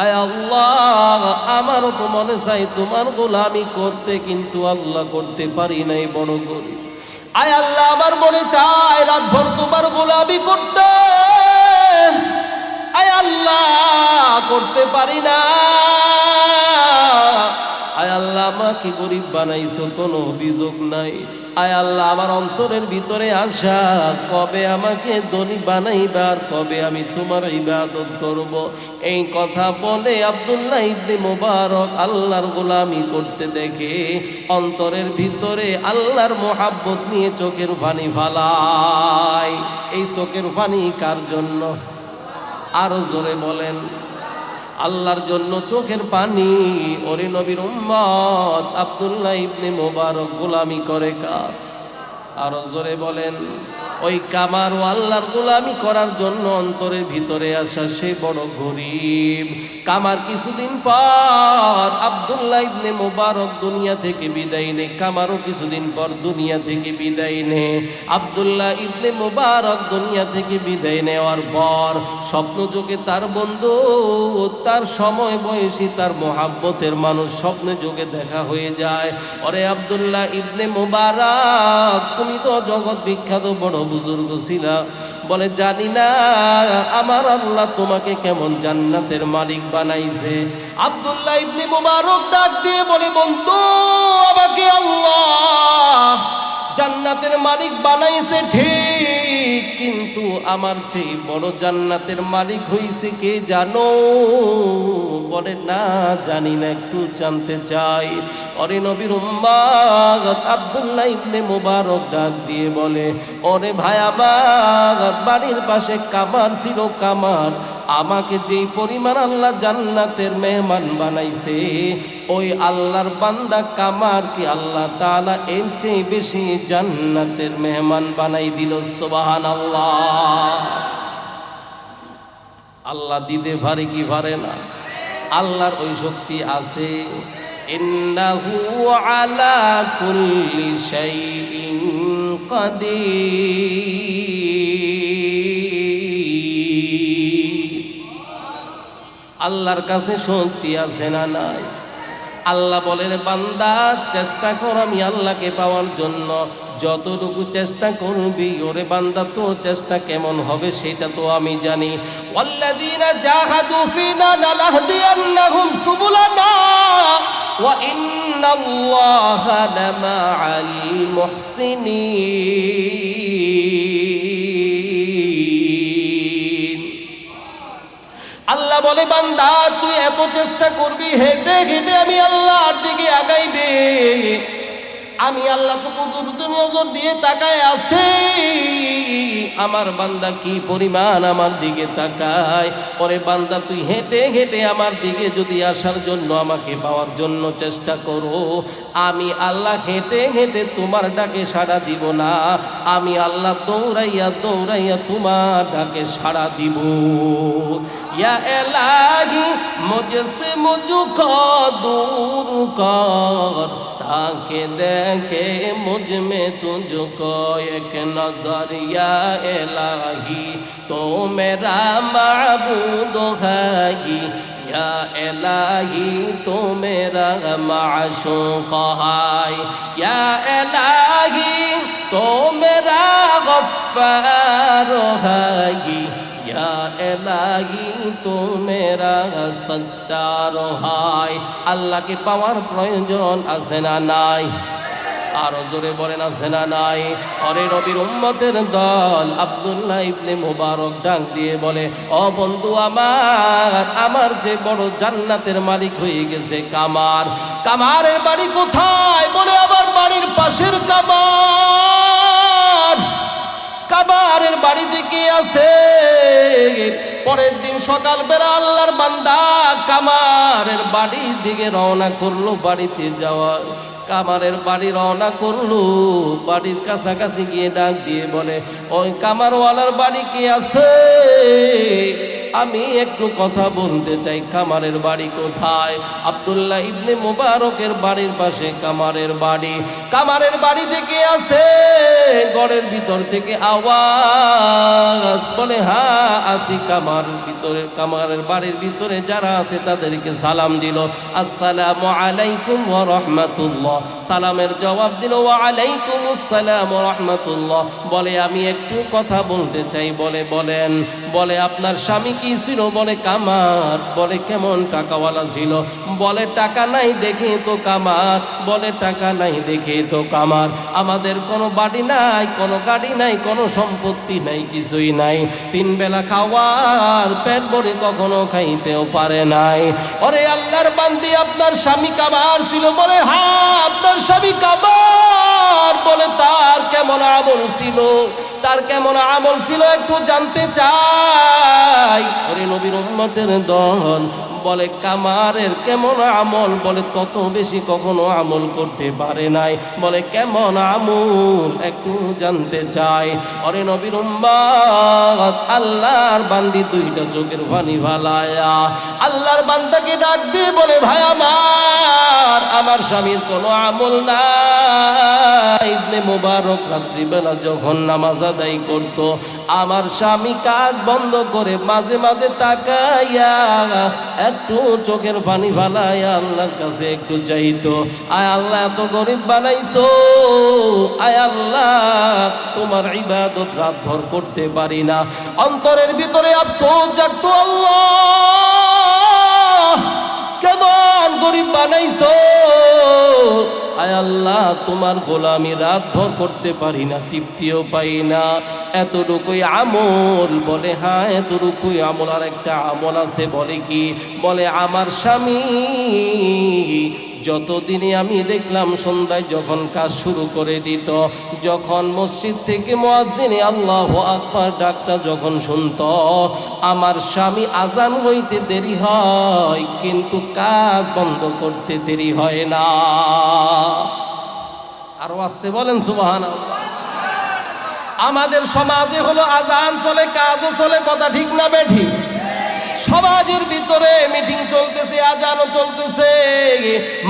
আয় আল্লাহ আমারও তো মনে চাই তোমার গোলামি করতে, কিন্তু আল্লাহ করতে পারি নাই, বড় গরিব। আয় আল্লাহ আমার মনে চায় রাত ভর তোমার গোলামি করতে, আয় আল্লাহ করতে পারি না। আয় আল্লাহ আমাকে গরিব বানাইছো, কোনো অভিযোগ নাই। আয় আল্লাহ আমার অন্তরের ভিতরে আশা, কবে আমাকে ধনী বানাইবার, কবে আমি তোমার ইবাদত করব। এই কথা বলে আব্দুল্লাহ ইবনে মুবারক আল্লাহর গোলামি করতে দেখে অন্তরের ভিতরে আল্লাহর মোহাব্বত নিয়ে চোখের পানি ফালায়। এই চোখের পানি কার জন্য? আরো জোরে বলেন, আল্লাহর জন্য চোখের পানি। ওরে নবীর উম্মত আব্দুল্লাহ ইবনে মুবারক গোলামি করে কার? আরো জোরে বলেন, ওই কামার ও আল্লাহর গোলামি করার জন্য অন্তরের ভিতরে আসা সে বড় গরিব। কামার কিছুদিন পর আব্দুল্লাহ ইবনে মুবারক দুনিয়া থেকে বিদায় নেয়, কামারও কিছুদিন পর দুনিয়া থেকে বিদায় নেয়। আব্দুল্লাহ ইবনে মুবারক দুনিয়া থেকে বিদায় নেওয়ার পর স্বপ্ন যোগে তার বন্ধু, তার সময় বয়সী, তার মোহাব্বতের মানুষ স্বপ্ন যোগে দেখা হয়ে যায়। ওরে আব্দুল্লাহ ইবনে মুবারক তুমি তো জগৎ বিখ্যাত বড় বুজুর্গ ছিলা, বলে জানি না আমার আল্লাহ তোমাকে কেমন জান্নাতের মালিক বানাইছে। আব্দুল্লাহ ইবনে মুবারক ডাক দিয়ে বলে, বন্ধু আমাকে আল্লাহ জান্নাতের মালিক বানাইছে ঠিক, কিন্তু আমার চেয়ে বড় জান্নাতের মালিক হইছে কে জানো? বলে না জানি না, একটু জানতে চাই। ওরে নবীর উম্মত আব্দুল্লাহ ইবনে মুবারক ডাক দিয়ে বলে, ওরে ভাই আমার, বাড়ির পাশে কামার ছিল, কামার আমাকে যেই পরিমাণ আল্লাহ জান্নাতের মেহমান বানাইছে, ওই আল্লাহর বান্দা কামার কি আল্লাহ তাআলা এর চেয়ে বেশি জান্নাতের মেহমান বানাই দিল। সুবহানাল্লাহ। আল্লাহ দিতে পারে কি পারে না? আল্লাহর ওই শক্তি আছে। ইন্নাহু আলা কুল্লি শাইইন কাদির। আল্লাহর কাছে শক্তি আছে না নাই? আল্লাহ বলেন বান্দা চেষ্টা কর আমি আল্লাহকে পাওয়ার জন্য, যতটুকু চেষ্টা করবি ওরে বান্দা তোর চেষ্টা কেমন হবে সেটা তো আমি জানি। ওয়াল্লাযীনা জাহাদু ফীনা লানাহদিয়ান্নাহুম সুবুলানা ওয়া ইন্নাল্লাহা লামাআল মুহসিনিন। আল্লাহ বলে বান্দা তুই এত চেষ্টা করবি, হেঁটে হেঁটে আমি আল্লাহর দিকে আগাইবে, আমি আল্লাহ তো কত নজর দিয়ে তাকায় আছে, আমার বান্দা কি পরিমাণ আমার দিকে তাকায়। ওরে বান্দা তুই হেঁটে হেঁটে আমার দিকে যদি আসার জন্য, আমাকে পাওয়ার জন্য চেষ্টা করো, আমি আল্লাহ হেঁটে হেঁটে তোমার ডাকে সাড়া দিব না, আমি আল্লাহ দৌড়াইয়া দৌড়াইয়া তোমার ডাকে সাড়া দিব। ইয়া এলাহি মুঝসে মুঝকো দূর কর, ताके देखे मुझ में तुझको एक नजर। या इलाही तो मेरा माबूद है, या इलाही तो मेरा माशूक है, या इलाही तो मेरा गफ्फार है, या इलाही तो मेरा सत्तार है। আল্লাহ কে পাওয়ার প্রয়োজন আছে না নাই? আরো জোরে বলেন আছে না নাই? অরে নবীর উম্মতের দল আব্দুল্লাহ ইবনে মুবারক ডাক দিয়ে বলে, ও বন্ধু আমার, আমার যে বড় জান্নাতের মালিক হয়ে গেছে কামার। কামারের বাড়ি কোথায়? বলে আমার বাড়ির পাশের কামার। কামারের বাড়ি থেকে আছে। পরের দিন সকালবেলা আল্লাহর বান্দা কামারের বাড়ির দিকে রওনা করলো, বাড়িতে যাওয়া। কামারের বাড়ি রওনা করলো, বাড়ির কাছাকাছি গিয়ে ডাক দিয়ে বলে, ওই কামারওয়ালার বাড়ি কি আছে? আমি একটু কথা বলতে চাই। কামারের বাড়ি কোথায়? আব্দুল্লাহ ইবনে মুবারকের বাড়ির পাশে কামারের বাড়ি। কামারের বাড়ি থেকে আছে। ঘরের ভিতর থেকে আওয়াজ, বলে হ্যাঁ আসি কামারের ভিতরে। কামারের বাড়ির ভিতরে যারা আছে তাদেরকে সালাম দিল, আসসালামু আলাইকুম ওয়া রাহমাতুল্লাহ। সালামের জবাব দিল ওয়া আলাইকুম আসসালাম ওয়া রাহমাতুল্লাহ। বলে আমি একটু কথা বলতে চাই। বলে বলেন। বলে আপনার স্বামী কি ছিল? বলে কামার। বলে কেমন টাকাওয়ালা ছিল? বলে টাকা নাই দেখে তো কামার। বলে টাকা নাই দেখে তো কামার। আমাদের কোনো বাড়ি নাই, কোনো গাড়ি নাই, কোনো সম্পত্তি নাই, কিছুই নাই। তিন বেলা খাওয়ার পেট ভরে কখনো খাইতেও পারে নাই। ওরে আল্লাহর বান্দি, আপনার স্বামী কামার ছিল? বলে হ্যাঁ আপনার স্বামী কামার। বলে তার কেমন আমল ছিল? তার কেমন আমল ছিল একটু জানতে চাই। ওরে নবীর উম্মতের দল বলে কামারের কেমন আমল? বলে তত বেশি কখনো আমল করতে পারে নাই। বলে কেমন আমল একটু জানতে চাই। ওরে নবীর উম্মত, আল্লাহর বান্দি দুইটা চোখের পানি ভালায়া আল্লাহর বান্দাকে ডাক দিয়ে বলে, ভাই আমার স্বামীর কোনো আমল নাই। ইবনে মুবারক রাত্রিবেলা যখন নামাজ আদায় করত, আমার স্বামী কাজ বন্ধ করে মাঝে মাঝে তাকাইয়া একটু চোখের পানি ফালাইয়া আল্লাহর কাছে একটু চাইতো, আয় আল্লাহ এত গরিব বানাইছো, আয় আল্লাহ তোমার ইবাদত রাত ভর করতে পারি না। অন্তরের ভিতরে আফসোস জাগতো, আল্লাহ কেমন গরিব বানাইছো, আয় আল্লাহ তোমার গোলামি রাতভর করতে পারি না, তৃপ্তিও পাই না, এতটুকুই আমল। বলে হ্যাঁ এতটুকুই আমল। আর একটা আমল আছে, বলে কি? বলে আমার স্বামী যতদিনে আমি দেখলাম সন্ধ্যায় যখন কাজ শুরু করে দিত, যখন মসজিদ থেকে মুয়াজ্জিনে আল্লাহু আকবার ডাকটা যখন শুনত, আমার স্বামী আজান হইতে দেরি হয় কিন্তু কাজ বন্ধ করতে দেরি হয় না। আরো আসতে বলেন সুবহানাল্লাহ। আমাদের সমাজে হলো আজান চলে, কাজও চলে, কথা ঠিক না বেঠিক? সমাজের ভিতরে মিটিং চলতেছে, আজানও চলতেছে,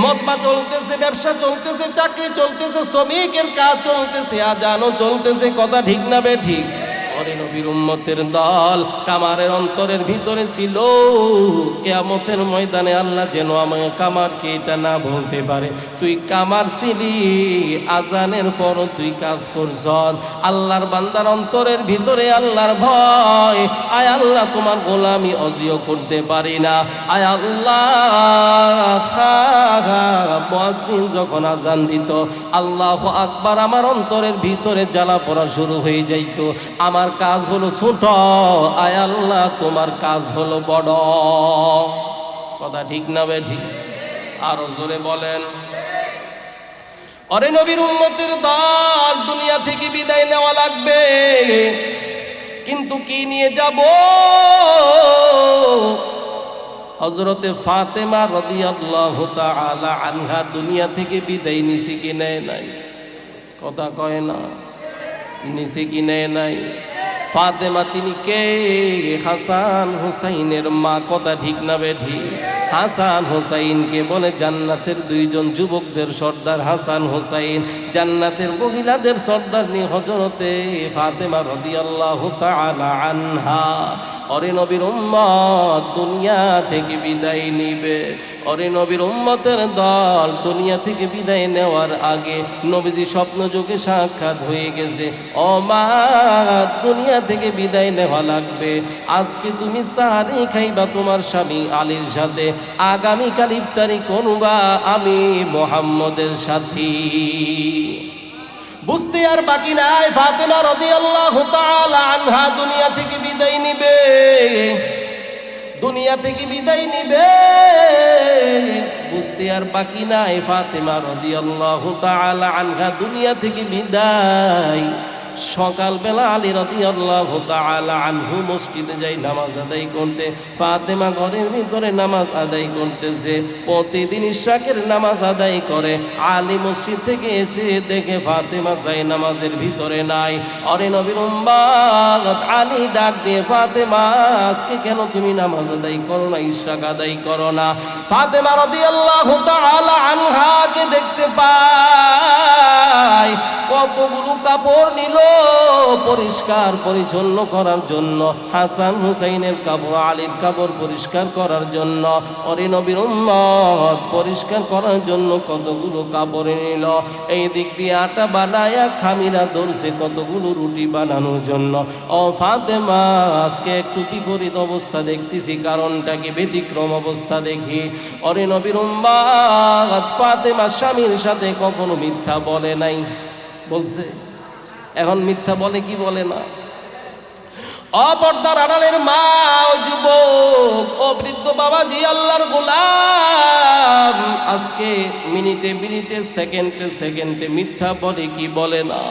মজমা চলতেছে, ব্যবসা চলতেছে, চাকরি চলতেছে, শ্রমিকের কাজ চলতেছে, আজানও চলতেছে, কথা ঠিক না বেঠিক? ওরে নবীর উম্মতের দল কামারের অন্তরের ভিতরে ছিল, কিয়ামতের ময়দানে আল্লাহ যেন আমার কামারকে এটা না বলতে পারে তুই কামার ছিলি, আজানের পর তুই কাজ করছ। আল্লাহর বান্দার অন্তরের ভিতরে আল্লাহর ভয়, আয় আল্লাহ তোমার গোলামি অজিও করতে পারি না, আয় আল্লাহ। মুয়াজ্জিন যখন আজান দিত আল্লাহু আকবার, আমার অন্তরের ভিতরে জ্বালা পড়া শুরু হয়ে যাইত। আমার কাজ হলো ছোট, আয় আল্লাহ তোমার কাজ হলো বড়, কথা ঠিক না বেঠিক? আরো জোরে বলেন। ওরে নবীর উম্মতের দল, দুনিয়া থেকে বিদায় নেওয়া লাগবে, কিন্তু কি নিয়ে যাব? হযরতে ফাতেমা রাদিয়াল্লাহু তাআলা আনহা দুনিয়া থেকে বিদায় নিছে কি নেয় নাই? কথা কয় না, নিছে কি নেয় নাই? ফাতেমা তিনি কে? হাসান হুসাইনের মা, কথা ঠিক না বেঠিক? হাসান হুসাইনকে বলে জান্নাতের দুইজন যুবকদের সর্দার হাসান হুসাইন, জান্নাতের মহিলাদের সর্দারনি হযরতে ফাতেমা রাদিয়াল্লাহু তাআলা আনহা। ওরে নবীর উম্মত দুনিয়া থেকে বিদায় নিবে, ওরে নবীর উম্মতের দল দুনিয়া থেকে বিদায় নেওয়ার আগে নবীজি স্বপ্ন যোগে সাক্ষাৎ হয়ে গেছে। ও মা, দুনিয়া থেকে বিদায় নেওয়া লাগবে, আজকে তুমি সাহারি খাইবা তোমার স্বামী আলীর সাথে, আগামীকাল ইফতারি করবা আমি মুহাম্মদের সাথী। বুঝতে আর বাকি নাই, ফাতেমা রাদিয়াল্লাহু তাআলা আনহা দুনিয়া থেকে বিদায় নিবে, দুনিয়া থেকে বিদায় নিবে। বুঝতে আর বাকি নাই, ফাতেমা রাদিয়াল্লাহু তাআলা আনহা দুনিয়া থেকে বিদায়। সকালবেলা আলী রাদিয়াল্লাহু তাআলা আনহু মসজিদে যাই নামাজ আদায় করতে, ফাতেমা ঘরের ভিতরে নামাজ আদায় করতেছে। প্রতিদিন ইশাকের নামাজ আদায় করে, আলী মসজিদ থেকে এসে দেখে ফাতেমা যাই নামাজের ভিতরে নাই। অরে নবীর উম্মত, আলী ডাক দিয়ে, ফাতেমা আজকে কেন তুমি নামাজ আদায় করো না, ইশাক আদায় করো না? ফাতেমা রাদিয়াল্লাহু তাআলা আনহাকে দেখতে পায় কতগুলো কাপড় নিল পরিষ্কার পরিচ্ছন্ন করার জন্য, হাসান হুসাইনের কাপড়, আলীর কাপড় পরিষ্কার করার জন্য। ওরে নবীর উম্মত, পরিষ্কার করার জন্য কতগুলো কাপড় নিল। এই দিক দিয়ে আটা বানায়া খামিরা ধরছে কতগুলো রুটি বানানোর জন্য। ও ফাতেমা, আজকে একটু বিপরীত অবস্থা দেখতেছি, কারণটা কি? ব্যতিক্রম অবস্থা দেখি। ওরে নবীর উম্মত, ফাতেমা স্বামীর সাথে কখনো মিথ্যা বলে নাই, বলছে? এখন মিথ্যা বলে কি বলে না? অপর্দার আড়ালের মা, ও যুবক, ও বৃদ্ধ বাবাজি, আল্লাহর গোলাম, আজকে মিনিটে মিনিটে সেকেন্ডে সেকেন্ডে মিথ্যা বলে কি বলে না?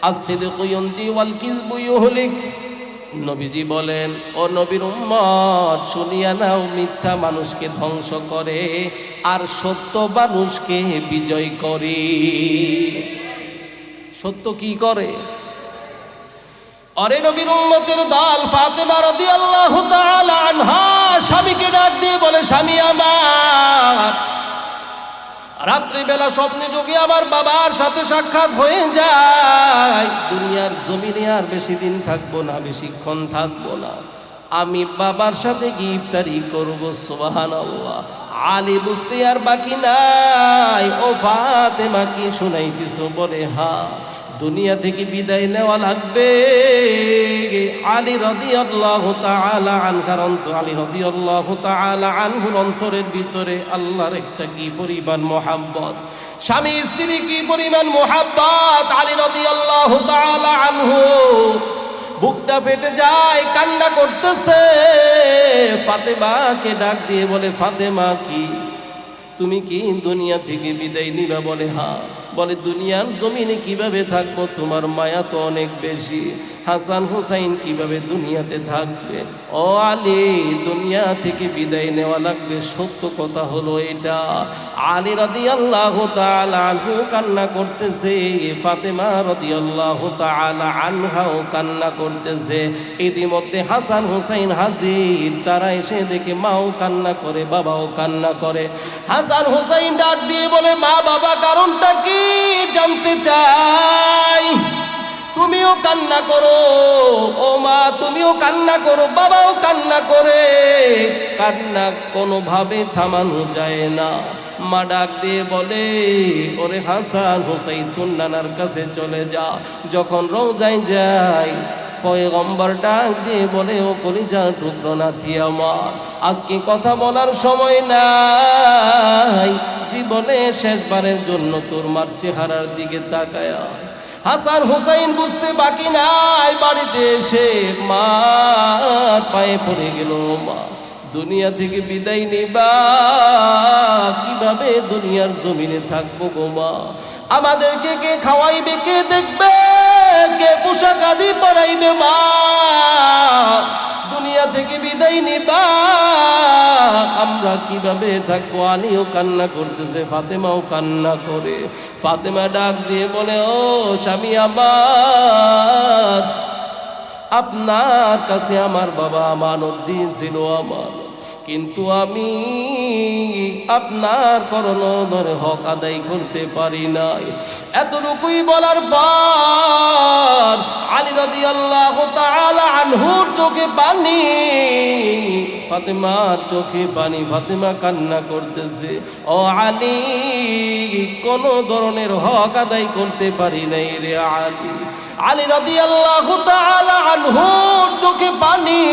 আসসিদকু ইউনজি ওয়াল কিযবু ইউহলিক। নবীজি বলেন, ও নবীর উম্মত শুনিয়া নাও, মিথ্যা মানুষকে ধ্বংস করে আর সত্য মানুষকে বিজয় করে। সত্য কি করে? অরে নবীর উম্মতের দল, ফাতেমা রাদিয়াল্লাহু তাআলা আনহা স্বামীকে ডাক দিয়ে বলে, স্বামী আমার, রাত্রিবেলা স্বপ্নে যোগে আমার বাবার সাথে সাক্ষাৎ হয়ে যায়, দুনিয়ার জমিনে আর বেশি দিন থাকবো না, বেশিক্ষণ থাকবো না, আমি বাবার সাথে গিয়ে ইফতারি করবো। সুবহানাল্লাহ। আলী বুঝতে আর বাকি নাই। ও ফাতেমা কি শুনাইতেছো? বলে হ্যাঁ, দুনিয়া থেকে বিদায় নেওয়া লাগবে। আলী রাদিয়াল্লাহু তাআলা আনহুর অন্তর, আলী রাদিয়াল্লাহু তাআলা আনহুর অন্তরের ভিতরে আল্লাহর একটা কি পরিমাণ মহাব্বত, স্বামী স্ত্রী কি পরিমাণ মহাব্বত। আলী রাদিয়াল্লাহু তাআলা আনহু বুকটা ফেটে যায়, কান্না করতেছে। ফাতেমাকে ডাক দিয়ে বলে, ফাতেমা কি তুমি কি দুনিয়া থেকে বিদায় নিবা? বলে হ্যাঁ। বলে দুনিয়ার জমিনে কিভাবে থাকবো? তোমার মায়া তো অনেক বেশি। হাসান হুসাইন কিভাবে দুনিয়াতে থাকবে? ও আলী, দুনিয়া থেকে বিদায় নেওয়া লাগবে। সত্য কথা হলো এটা। আলী রাদিয়াল্লাহু তাআলা আনহু কান্না করতেছে, ফাতেমা রাদিয়াল্লাহু তাআলা আনহাও কান্না করতেছে। ইতিমধ্যে হাসান হুসাইন হাজির, তারা এসে দেখে মাও কান্না করে, বাবাও কান্না করে। হাসান হুসাইন ডাক দিয়ে বলে, মা বাবা কারণটা কি জানতে চাই। তুমিও কান্না করো, ও মা তুমিও কান্না করো, বাবাও কান্না করে। কান্না কোনোভাবে থামানো যায় না। মা ডাক দিয়ে বলে, ওরে হাসান হুসাইন, তোর নানার কাছে চলে যা। যখন রওজায় যায়, পয়গম্বর ডাক দিয়ে বলে, ও কলিজা টুকরো নাতি আমার, আজকে কথা বলার সময় নাই। জীবনে শেষবারের জন্য তোর মার চেহারার দিকে তাকায়। হাসান হুসাইন বুঝতে বাকি নাই, বাড়িতে এসে মার পায়ে পড়ে গেল। মা, দুনিয়া থেকে বিদায় নিবা, কিভাবে দুনিয়ার জমিনে থাকবো গো মা? আমাদেরকে কে খাওয়াইবে, কে দেখবে, কে পোশাক আদি পরাইবে? মা, দুনিয়া থেকে বিদায় নিবা, আমরা কিভাবে থাকবো? আলীও কান্না করতেছে, ফাতেমাও কান্না করে। ফাতেমা ডাক দিয়ে বলে, ও স্বামী আমার, আপনার কাছে আমার বাবা আমানত দিয়েছিল আমার, কিন্তু আমি আপনার করণের হক আদায় করতে পারি নাই। এতটুকুই বলার পর আলী রাদিয়াল্লাহু তাআলা আনহুর চোখে পানি, ফাতেমার চোখে পানি। ফাতেমা কান্না করতেছে, ও আলী, কোন ধরনের হক আদায় করতে পারি নাই রে আলী। আলী রাদিয়াল্লাহু তাআলা আনহুর চোখে পানি,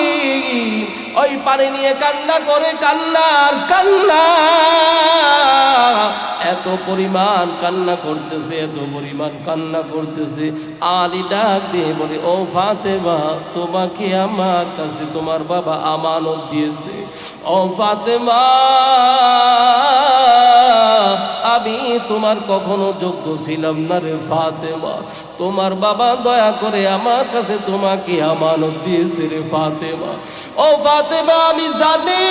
ওই পানি নিয়ে কান্না করে, কান্নার কান্না, এত পরিমাণ কান্না করতেছে, এত পরিমাণ কান্না করতেছে। আলী ডাক দিয়ে বলে, ও ফাতেমা, তোমাকে আমার কাছে তোমার বাবা আমানত দিয়েছে। ও ফাতেমা, আমি তোমার কখনো যোগ্য ছিলাম না রে ফাতেমা। তোমার বাবা দয়া করে আমার কাছে তোমাকে আমানত দিয়েছে রে ফাতেমা। ও ফাতেমা, আমি জানি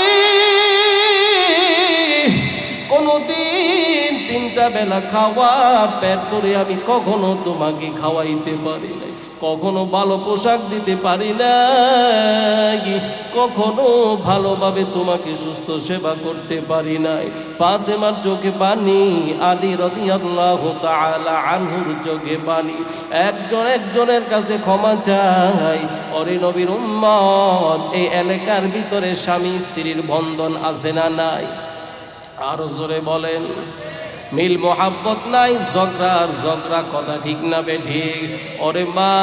কোনদিন তিনটা বেলা খাওয়ার পেট করে আমি কখনো তোমাকে খাওয়াইতে পারি নাই, কখনো ভালো পোশাক দিতে পারি নাই, কখনো ভালোভাবে তোমাকে সুস্থ সেবা করতে পারি নাই। ফাতেমার চোখে পানি, আলী রাদিয়াল্লাহু তাআলা আনহুর চোখে পানি। একজনের কাছে ক্ষমা চাই। ওরে নবীর উম্মত, এই এলাকার ভিতরে স্বামী স্ত্রীর বন্ধন আছে না নাই? আরো জোরে বলেন। মিল মোহাব্বত নাই, ঝগড়া, কথা ঠিক না বেঠিক? ওরে মা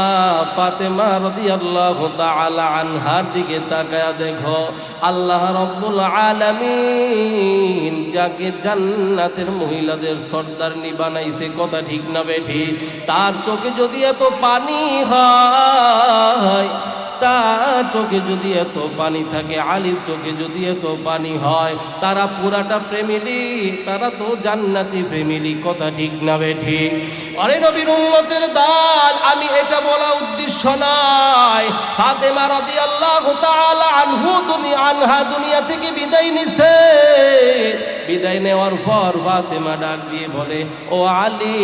ফাতেমা রাদিয়াল্লাহু তাআলা আনহার দিকে তাকায়া দেখো, আল্লাহ রাব্বুল আলামিন যাকে জান্নাতের মহিলাদের সর্দারনি বানাইছে, কথা ঠিক না বেঠিক? তার চোখে যদি এত পানি হয়, তার চোখে যদি এত পানি থাকে, আলীর চোখে যদি এত পানি হয়, তারা পুরাটা প্রেমিলি, তারা তো জান্নাতি প্রেমিলি, কথা ঠিক না বেঠিক? আরে নবীর উম্মতের দাল, আমি এটা বলা উদ্দেশ্য নয়। ফাতেমা রাদিয়াল্লাহু তাআলা আনহা দুনিয়া থেকে বিদায় নিছে, বিদায় নেওয়ার পর ফাতেমা ডাক দিয়ে বলে, ও আলী,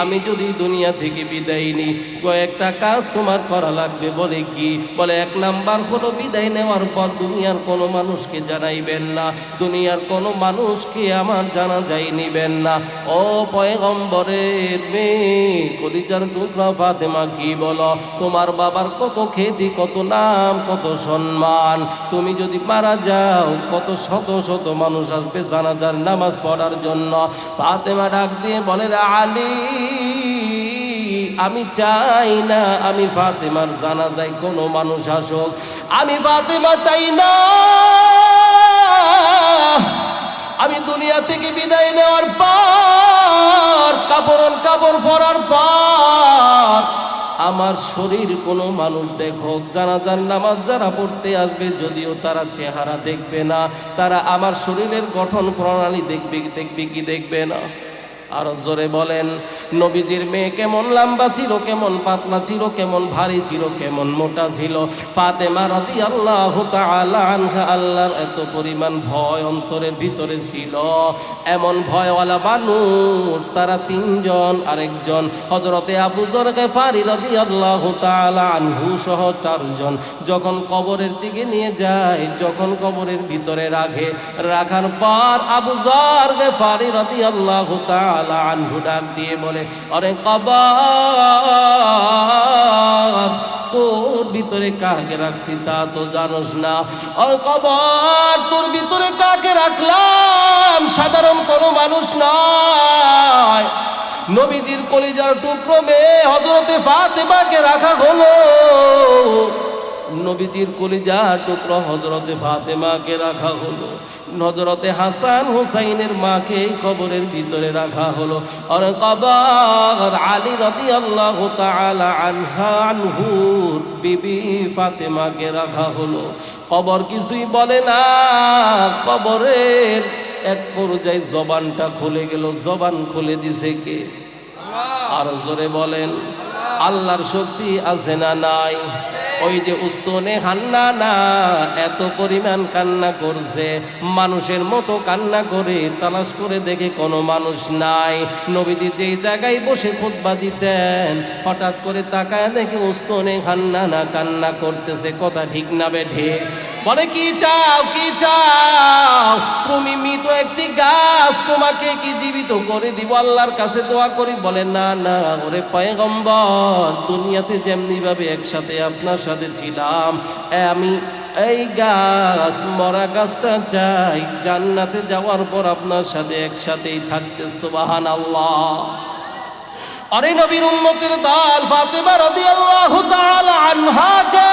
আমি যদি দুনিয়া থেকে বিদায় নিই কয়েকটা কাজ তোমার করা লাগবে। বলে কি? বলে এক নাম্বার হলো বিদায় নেওয়ার পর দুনিয়ার কোনো মানুষকে জানাইবেন না, দুনিয়ার কোনো মানুষকে আমার জানাজাই নিবেন না। ও পয়গম্বরের মেয়ে, কলিজার টুকরা ফাতেমা, কি বলো? তোমার বাবার কত খ্যাতি, কত নাম, কত সম্মান। তুমি যদি মারা যাও কত শত শত মানুষ আসবে জানাজার নামাজ পড়ার জন্য। ফাতেমা ডাক দিয়ে বলে, আলী, আমি চাই না আমি ফাতেমার জানাজায় কোনো মানুষ আসুক। আমি ফাতেমা চাই না আমি দুনিয়া থেকে বিদায় নেওয়ার পর কাপড় পরার পর আমার শরীর কোনো মানুষ দেখুক। জানাজার নামাজ যারা পড়তে আসবে যদিও তারা চেহারা দেখবে না, তারা আমার শরীরের গঠন প্রণালী দেখবে কি দেখবে না? আর জোরে বলেন, নবীজির মেয়ে কেমন লম্বা ছিল, কেমন পাতলা ছিল, কেমন ভারী ছিল, কেমন মোটা ছিল। ফাতেমা রাদিয়াল্লাহু তাআলা আনহা, আল্লাহর এত পরিমাণ ভয় অন্তরের ভিতরে ছিল, এমন ভয়ওয়ালা মানুষ তারা তিনজন, আরেকজন হযরতে আবু যর গিফারী রাদিয়াল্লাহু তাআলা আনহু সহ চারজন যখন কবরের দিকে নিয়ে যায়, যখন কবরের ভিতরে রাখার পর আবু যর গিফারী রাদিয়াল্লাহু তাআলা আনহু ডাক দিয়ে বলে, আরে কবর, তোর ভিতরে কাকে রাখছি তা তো জানোস না। আরে কবর, তোর ভিতরে কাকে রাখলাম সাধারণ কোনো মানুষ নয়, নবীজির কলিজার টুকরো মেয়ে হযরতে ফাতেমাকে রাখা হলো। নবীজির কলিজার টুকরো হযরতে ফাতেমাকে রাখা হলো। হযরতে হাসান হুসাইনের মাকে কবরের ভিতরে রাখা হলো। আর কবর আলী রাদিয়াল্লাহু তাআলা আনহুর বিবি ফাতেমাকে রাখা হলো। কবর কিছুই বলে না, কবরের এক পর্যায়ে জবানটা খুলে গেল। জবান খুলে দিছে কে? আর জোরে বলেন, আল্লাহর শক্তি আছে না নাই? ওই যে উস্তনে হান্নানা এত পরিমাণ কান্না করছে, মানুষের মতো কান্না করে, তালাশ করে দেখে কোনো মানুষ নাই। নবীজি যেই জায়গায় বসে খুতবা দিতেন হঠাৎ করে তাকায় দেখে উস্তনে হান্নানা কান্না করতেছে। কথা ঠিক না বেঠে? বলে, কি চাও, কি চাও? তুমি মৃত একটি গাছ, তোমাকে কি জীবিত করে দিব? আল্লাহর কাছে দোয়া করি। বলে, না না, ওরে পয়গম্বর, দুনিয়াতে যেমনি ভাবে একসাথে আপনার সাথে ছিলাম, আমি এই গাছ, মরা গাছটা চাই জান্নাতে যাওয়ার পর আপনার সাথে একসাথেই থাকতে। সুবহানাল্লাহ। আরে নবীর উম্মতের দল ফাতেমা রাদিয়াল্লাহু তাআলা আনহাকে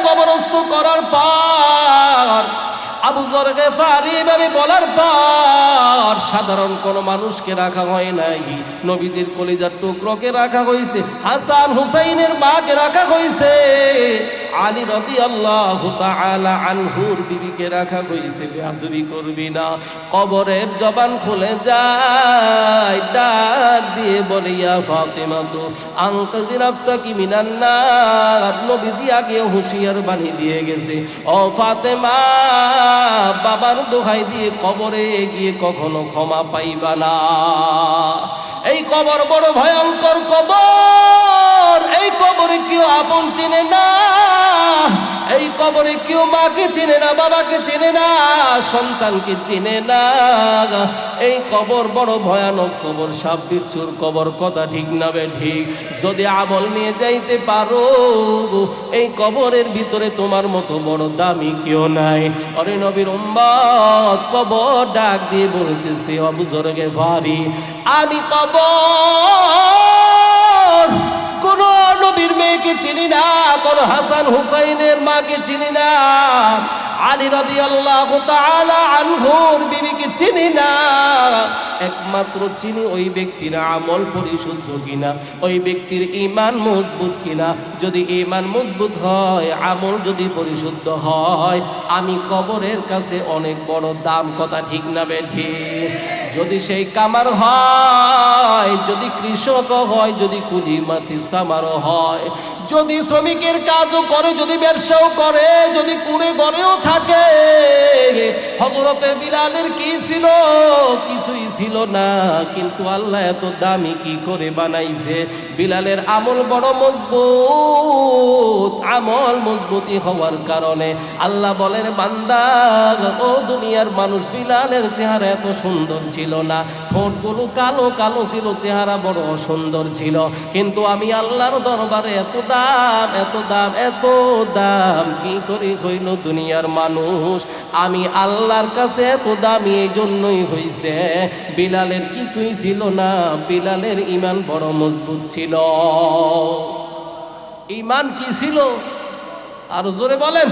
কবরস্থ করার পর, আবু যর গিফারী ভাবে বলার পর সাধারণ কোন মানুষকে রাখা হয় নাই, নবীজির কলিজার টুকরোকে রাখা হয়েছে, হাসান হুসাইনের মাকে রাখা হয়েছে, আলী রাদিয়াল্লাহু তাআলা আনহুর বিবিকে রাখা হয়েছে। বেয়াদবি করবি না। কবরের জবান খুলে যায়, ডাক দিয়ে বলে, ইয়া ফাতেমা তো আনকাজি নাফসাকি মিনান নার। নবীজি আগে হুঁশিয়ার বাণী দিয়ে গেছে, ও ফাতেমা, বাবার দোহাই দিয়ে কবরে গিয়ে কখনো ক্ষমা পাইবা না। এই কবর বড় ভয়ঙ্কর কবর। এই কবরে কেউ আপন চিনে না, এই কবরে কেউ মাকে চিনে না, বাবাকে চিনে না, সন্তানকে চিনে না। এই কবর বড় ভয়ানক কবর, সাপ বিচ্ছুর কবর। কথা ঠিক না বে ঠিক? যদি আমল নিয়ে যাইতে পারো, এই কবরের ভিতরে তোমার মতো বড় দামি কেউ নাই। আরে নবীর উম্মত, কবর ডাক দিয়ে বলতেছে, আবু যর গিফারী, আমি কবর কোন নবীর মেয়েকে চিনি না, কোন হাসান হুসাইনের মাকে চিনি না, আলী রাদিয়াল্লাহু তাআলা আনহুর বিবিকে চিনি না। একমাত্র চিনি ওই ব্যক্তির আমল পরিশুদ্ধ কিনা, ওই ব্যক্তির ঈমান মজবুত কিনা। যদি ঈমান মজবুত হয়, আমল যদি পরিশুদ্ধ হয়, আমি কবরের কাছে অনেক বড় দাম। কথা ঠিক না বেঠি? যদি সেই কামার হয়, যদি কৃষক হয়, যদি কুলি মাটি সামারও হয়, যদি শ্রমিকের কাজও করে, যদি ব্যবসাও করে, যদি কুড়ে ঘরেও থাকে, হযরতে বিলালের কি ছিল? কিছুই ছিল না। কিন্তু আল্লাহ এত দামি কি করে বানাইছে? বিলালের আমল বড় মজবুত। আমল মজবুতি হওয়ার কারণে আল্লাহ বলেন, বান্দা ও দুনিয়ার মানুষ, বিলালের চেহারা এত সুন্দর ছিল না, ঠোঁটগুলো কালো কালো ছিল, চেহারা বড় অসুন্দর ছিল। কিন্তু আমি আল্লাহর দরবারে এত দাম, এত দাম, এত দাম কি করে হইল দুনিয়ার মানুষ? আমি আল্লাহর কাছে এত দামি এই জন্যই হইছে, বিলালের কিছুই ছিল না, বিলালের ঈমান বড় মজবুত ছিল। ঈমান কি ছিল? আর জোরে বলেন।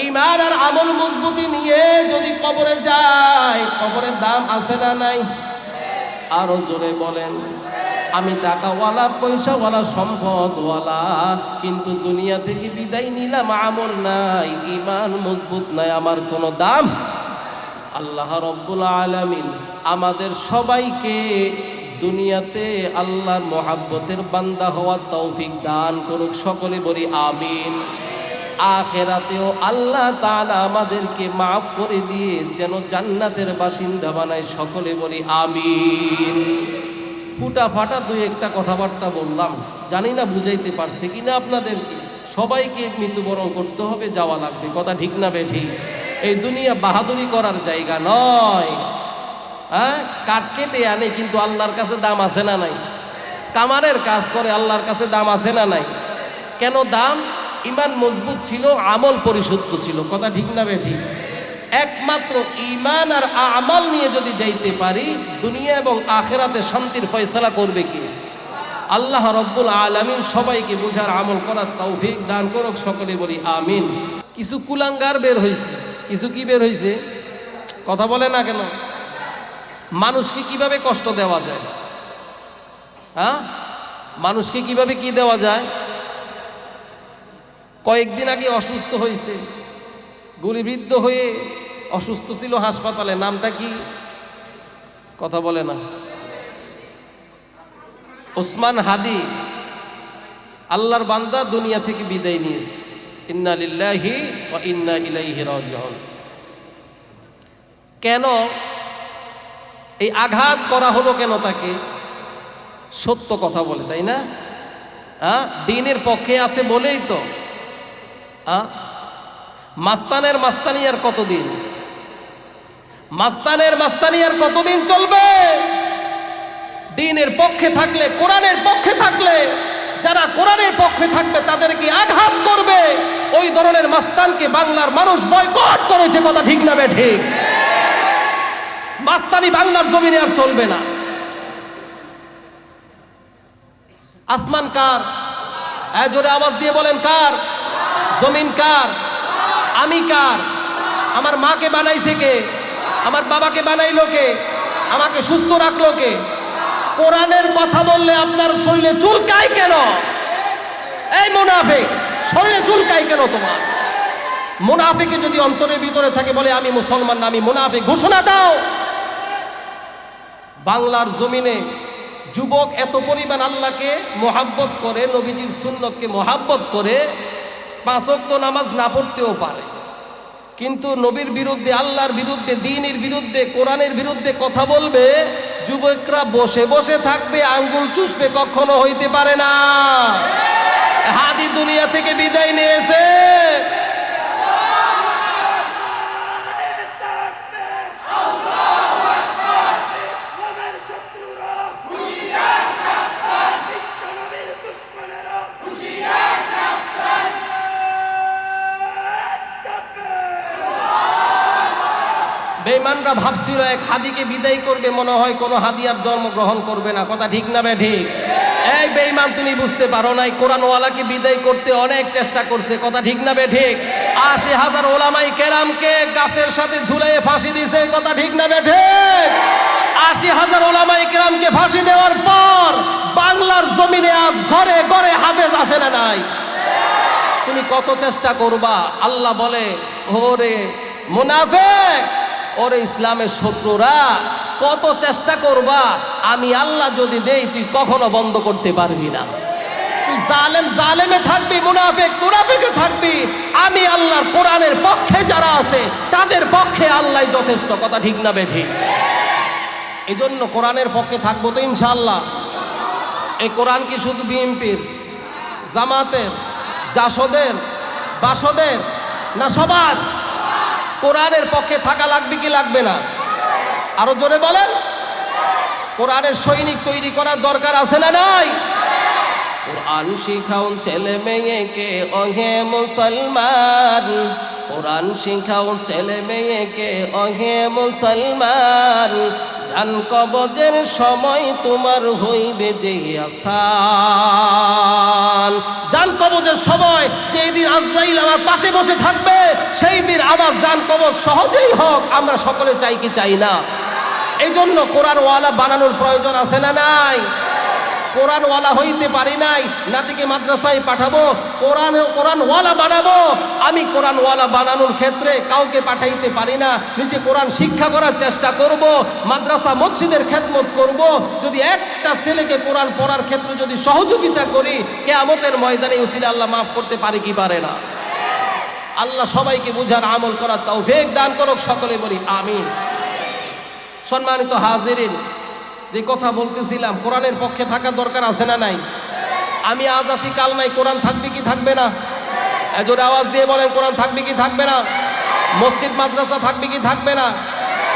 ঈমান আর আমল মজবুতি নিয়ে যদি কবরে যায়, কবরের দাম আছে না নাই? আরো জোরে বলেন। আমি টাকাওয়ালা, পয়সাওয়ালা, সম্পদওয়ালা, কিন্তু দুনিয়া থেকে বিদায় নিলাম, আমল নাই, ঈমান মজবুত নাই, আমার কোনো দাম। আল্লাহ রব্বুল আলামিন আমাদের সবাইকে দুনিয়াতে আল্লাহর মহাব্বতের বান্দা হওয়ার তৌফিক দান করুক, সকলে বলি আমিন। আখিরাতেও আল্লাহ তাআলা আমাদেরকে মাফ করে দিয়ে যেন জান্নাতের বাসিন্দা বানায়, সকলে বলি আমিন। ফুটা ফাটা দুই একটা কথাবার্তা বললাম, জানি না বুঝাইতে পারছে কিনা আপনাদেরকে। সবাইকে মৃত্যুবরণ করতে হবে, যাওয়া লাগবে, কথা ঠিক না বেঠিক? এই দুনিয়া বাহাদুরি করার জায়গা নয়। হ্যাঁ, কাঠ কেটে আনে, কিন্তু আল্লাহর কাছে দাম আছে না নাই? কামারের কাজ করে, আল্লাহর কাছে দাম আছে না নাই? কেন দাম? ঈমান মজবুত ছিল, আমল পরিশুদ্ধ ছিল, কথা ঠিক না বেঠিক? একমাত্র ঈমান আর আমল নিয়ে যদি যাইতে পারি, দুনিয়া এবং আখিরাতে শান্তির ফয়সালা করবে কি? আল্লাহ রব্বুল আলামিন সবাইকে বুঝার আমল করার তৌফিক দান করুক, সকলে বলি আমিন। কিছু কুলাঙ্গার বের হয়েছে, কিছু কি বের হয়েছে? কথা বলে না কেন? মানুষকে কিভাবে কষ্ট দেওয়া যায়? হ্যাঁ, মানুষকে কিভাবে কি দেওয়া যায়? কয়েকদিন আগে অসুস্থ হয়েছে, গুলিবিদ্ধ হয়ে অসুস্থ ছিল হাসপাতালে, নামটা কি? কথা বলে না। ওসমান হাদি, আল্লাহর বান্দা, দুনিয়া থেকে বিদায় নিয়েছে। ইন্না লিল্লাহি ওয়া ইন্না ইলাইহি রাজিউন। কেন এই আঘাত করা হলো? কেন তাকে? সত্য কথা বলে, তাই না? হ্যাঁ, দ্বীনের পক্ষে আছে বলেই তো। মাস্তানের মাস্তানি আর কতদিন? মাস্তানের মাস্তানি আর কতদিন চলবে? দ্বীনের পক্ষে থাকলে, কোরআনের পক্ষে থাকলে, যারা কোরআনের পক্ষে থাকবে তাদেরকে আঘাত করবে, ওই ধরনের মাস্তানকে বাংলার মানুষ বয়কট করেছে, কথা ঠিক না বেঠিক? মাস্তানি বাংলার জমিনে আর চলবে না। আসমান কার? জোরে আওয়াজ দিয়ে বলেন, কার? জমিন কার? আমি কার? আমার মাকে বানাইছে কে? আমার বাবাকে বানাইলো কে? আমাকে সুস্থ রাখলো কে? কোরআনের কথা বললে আপনার শরীরে চুলকায় কেন? এই মুনাফিক, শরীরে চুলকায় কেন তোমার? মুনাফিকে যদি অন্তরের ভিতরে থাকে, বলে আমি মুসলমান না, আমি মুনাফিক, ঘোষণা দাও। বাংলার জমিনে যুবক এত পরিমাণ আল্লাহকে মোহাব্বত করে, নবীজির সুন্নতকে মোহাব্বত করে, 5 ওয়াক্ত নামাজ না পড়তেও পারে, কিন্তু নবীর বিরুদ্ধে, আল্লাহর বিরুদ্ধে, দ্বীনের বিরুদ্ধে, কোরআনের বিরুদ্ধে কথা বলবে। যুবকরা বসে বসে থাকবে, আঙ্গুল চুষবে, কখনো হইতে পারে না। হাদি দুনিয়া থেকে বিদায় নিয়েছে। বেঈমানরা ভাবছিল এক হাদিকে বিদায় করবে, মনে হয় কোনো হাদি আর জন্মগ্রহণ করবে না, কথা ঠিক না বেঠিক? এই বেঈমান, তুমি বুঝতে পারো নাই, কোরআনওয়ালাকে বিদায় করতে অনেক চেষ্টা করছে, কথা ঠিক না বেঠিক? 80,000 ওলামায়ে কেরামকে গাছের সাথে ঝুলাইয়ে ফাঁসি দিয়েছে, কথা ঠিক না বেঠিক? 80,000 ওলামায়ে কেরামকে ফাঁসি দেওয়ার পর বাংলার জমিনে আজ ঘরে ঘরে হাফেজ আছে না নাই? তুমি কত চেষ্টা করবা? আল্লাহ বলে, ওরে মুনাফিক, ওরে ইসলামের শত্রুরা, কত চেষ্টা করবা, আমি আল্লাহ যদি দেই তুই কখনো বন্ধ করতে পারবি না। তুই জালেম জালেমে থাকবি, মুনাফিক মুনাফিকে থাকবি, আমি আল্লাহর কোরআনের পক্ষে যারা আছে তাদের পক্ষে আল্লাহ যথেষ্ট। কথা ঠিক না বেঠিক? এই জন্য কোরআনের পক্ষে থাকবো তো ইনশাআল্লাহ। এই কোরআন কি শুধু বিএনপির, জামাতের, জাসদের, বাসদের না সবার? কোরআনের পক্ষে থাকা লাগবে কি লাগবে না? আরো জোরে বলেন। কোরআনের সৈনিক তৈরি করার দরকার আছে না নাই? কোরআন শিখাও ছেলে মেয়েকে ওহে মুসলমান, কোরআন শিখাও ছেলে মেয়েকে ওহে মুসলমান, জান কবজের সময় তোমার হইবে যে আসান। জান কবজের সময় যেই দিন আজরাইল আমার পাশে বসে থাকবে, সেই দিন আমার জান কবজ সহজেই হোক, আমরা সকলে চাই কি চাই না? এই জন্য কোরআনওয়ালা বানানোর প্রয়োজন আছে না নাই? কোরআনওয়ালা হইতে পারি নাই, নাতিকে মাদ্রাসায় পাঠাবো, কোরআনওয়ালা বানাবো। আমি কোরআনওয়ালা বানানোর ক্ষেত্রে কাউকে পাঠাইতে পারি না, নিজে কোরআন শিক্ষা করার চেষ্টা করব, মাদ্রাসা মসজিদের খেদমত করব। যদি একটা ছেলেকে কোরআন পড়ার ক্ষেত্রে যদি সহযোগিতা করি, কিয়ামতের ময়দানে উসিলা আল্লাহ মাফ করতে পারে কি পারে না? আল্লাহ সবাইকে বুঝার আমল করার তৌফিক দান করুক, সকলে বলি আমিন। সম্মানিত হাজিরিন, যে কথা বলতেছিলাম, কোরআনের পক্ষে থাকার দরকার আছে না নাই? আমি আজ আছি কাল নাই, কোরআন থাকবে কি থাকবে না? জোরে আওয়াজ দিয়ে বলেন, কোরআন থাকবে কি থাকবে না? মসজিদ মাদ্রাসা থাকবে কি থাকবে না?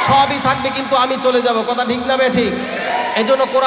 সবই থাকবে, কিন্তু আমি চলে যাব। কথা ঠিক না বে ঠিক? এই জন্য কোরআন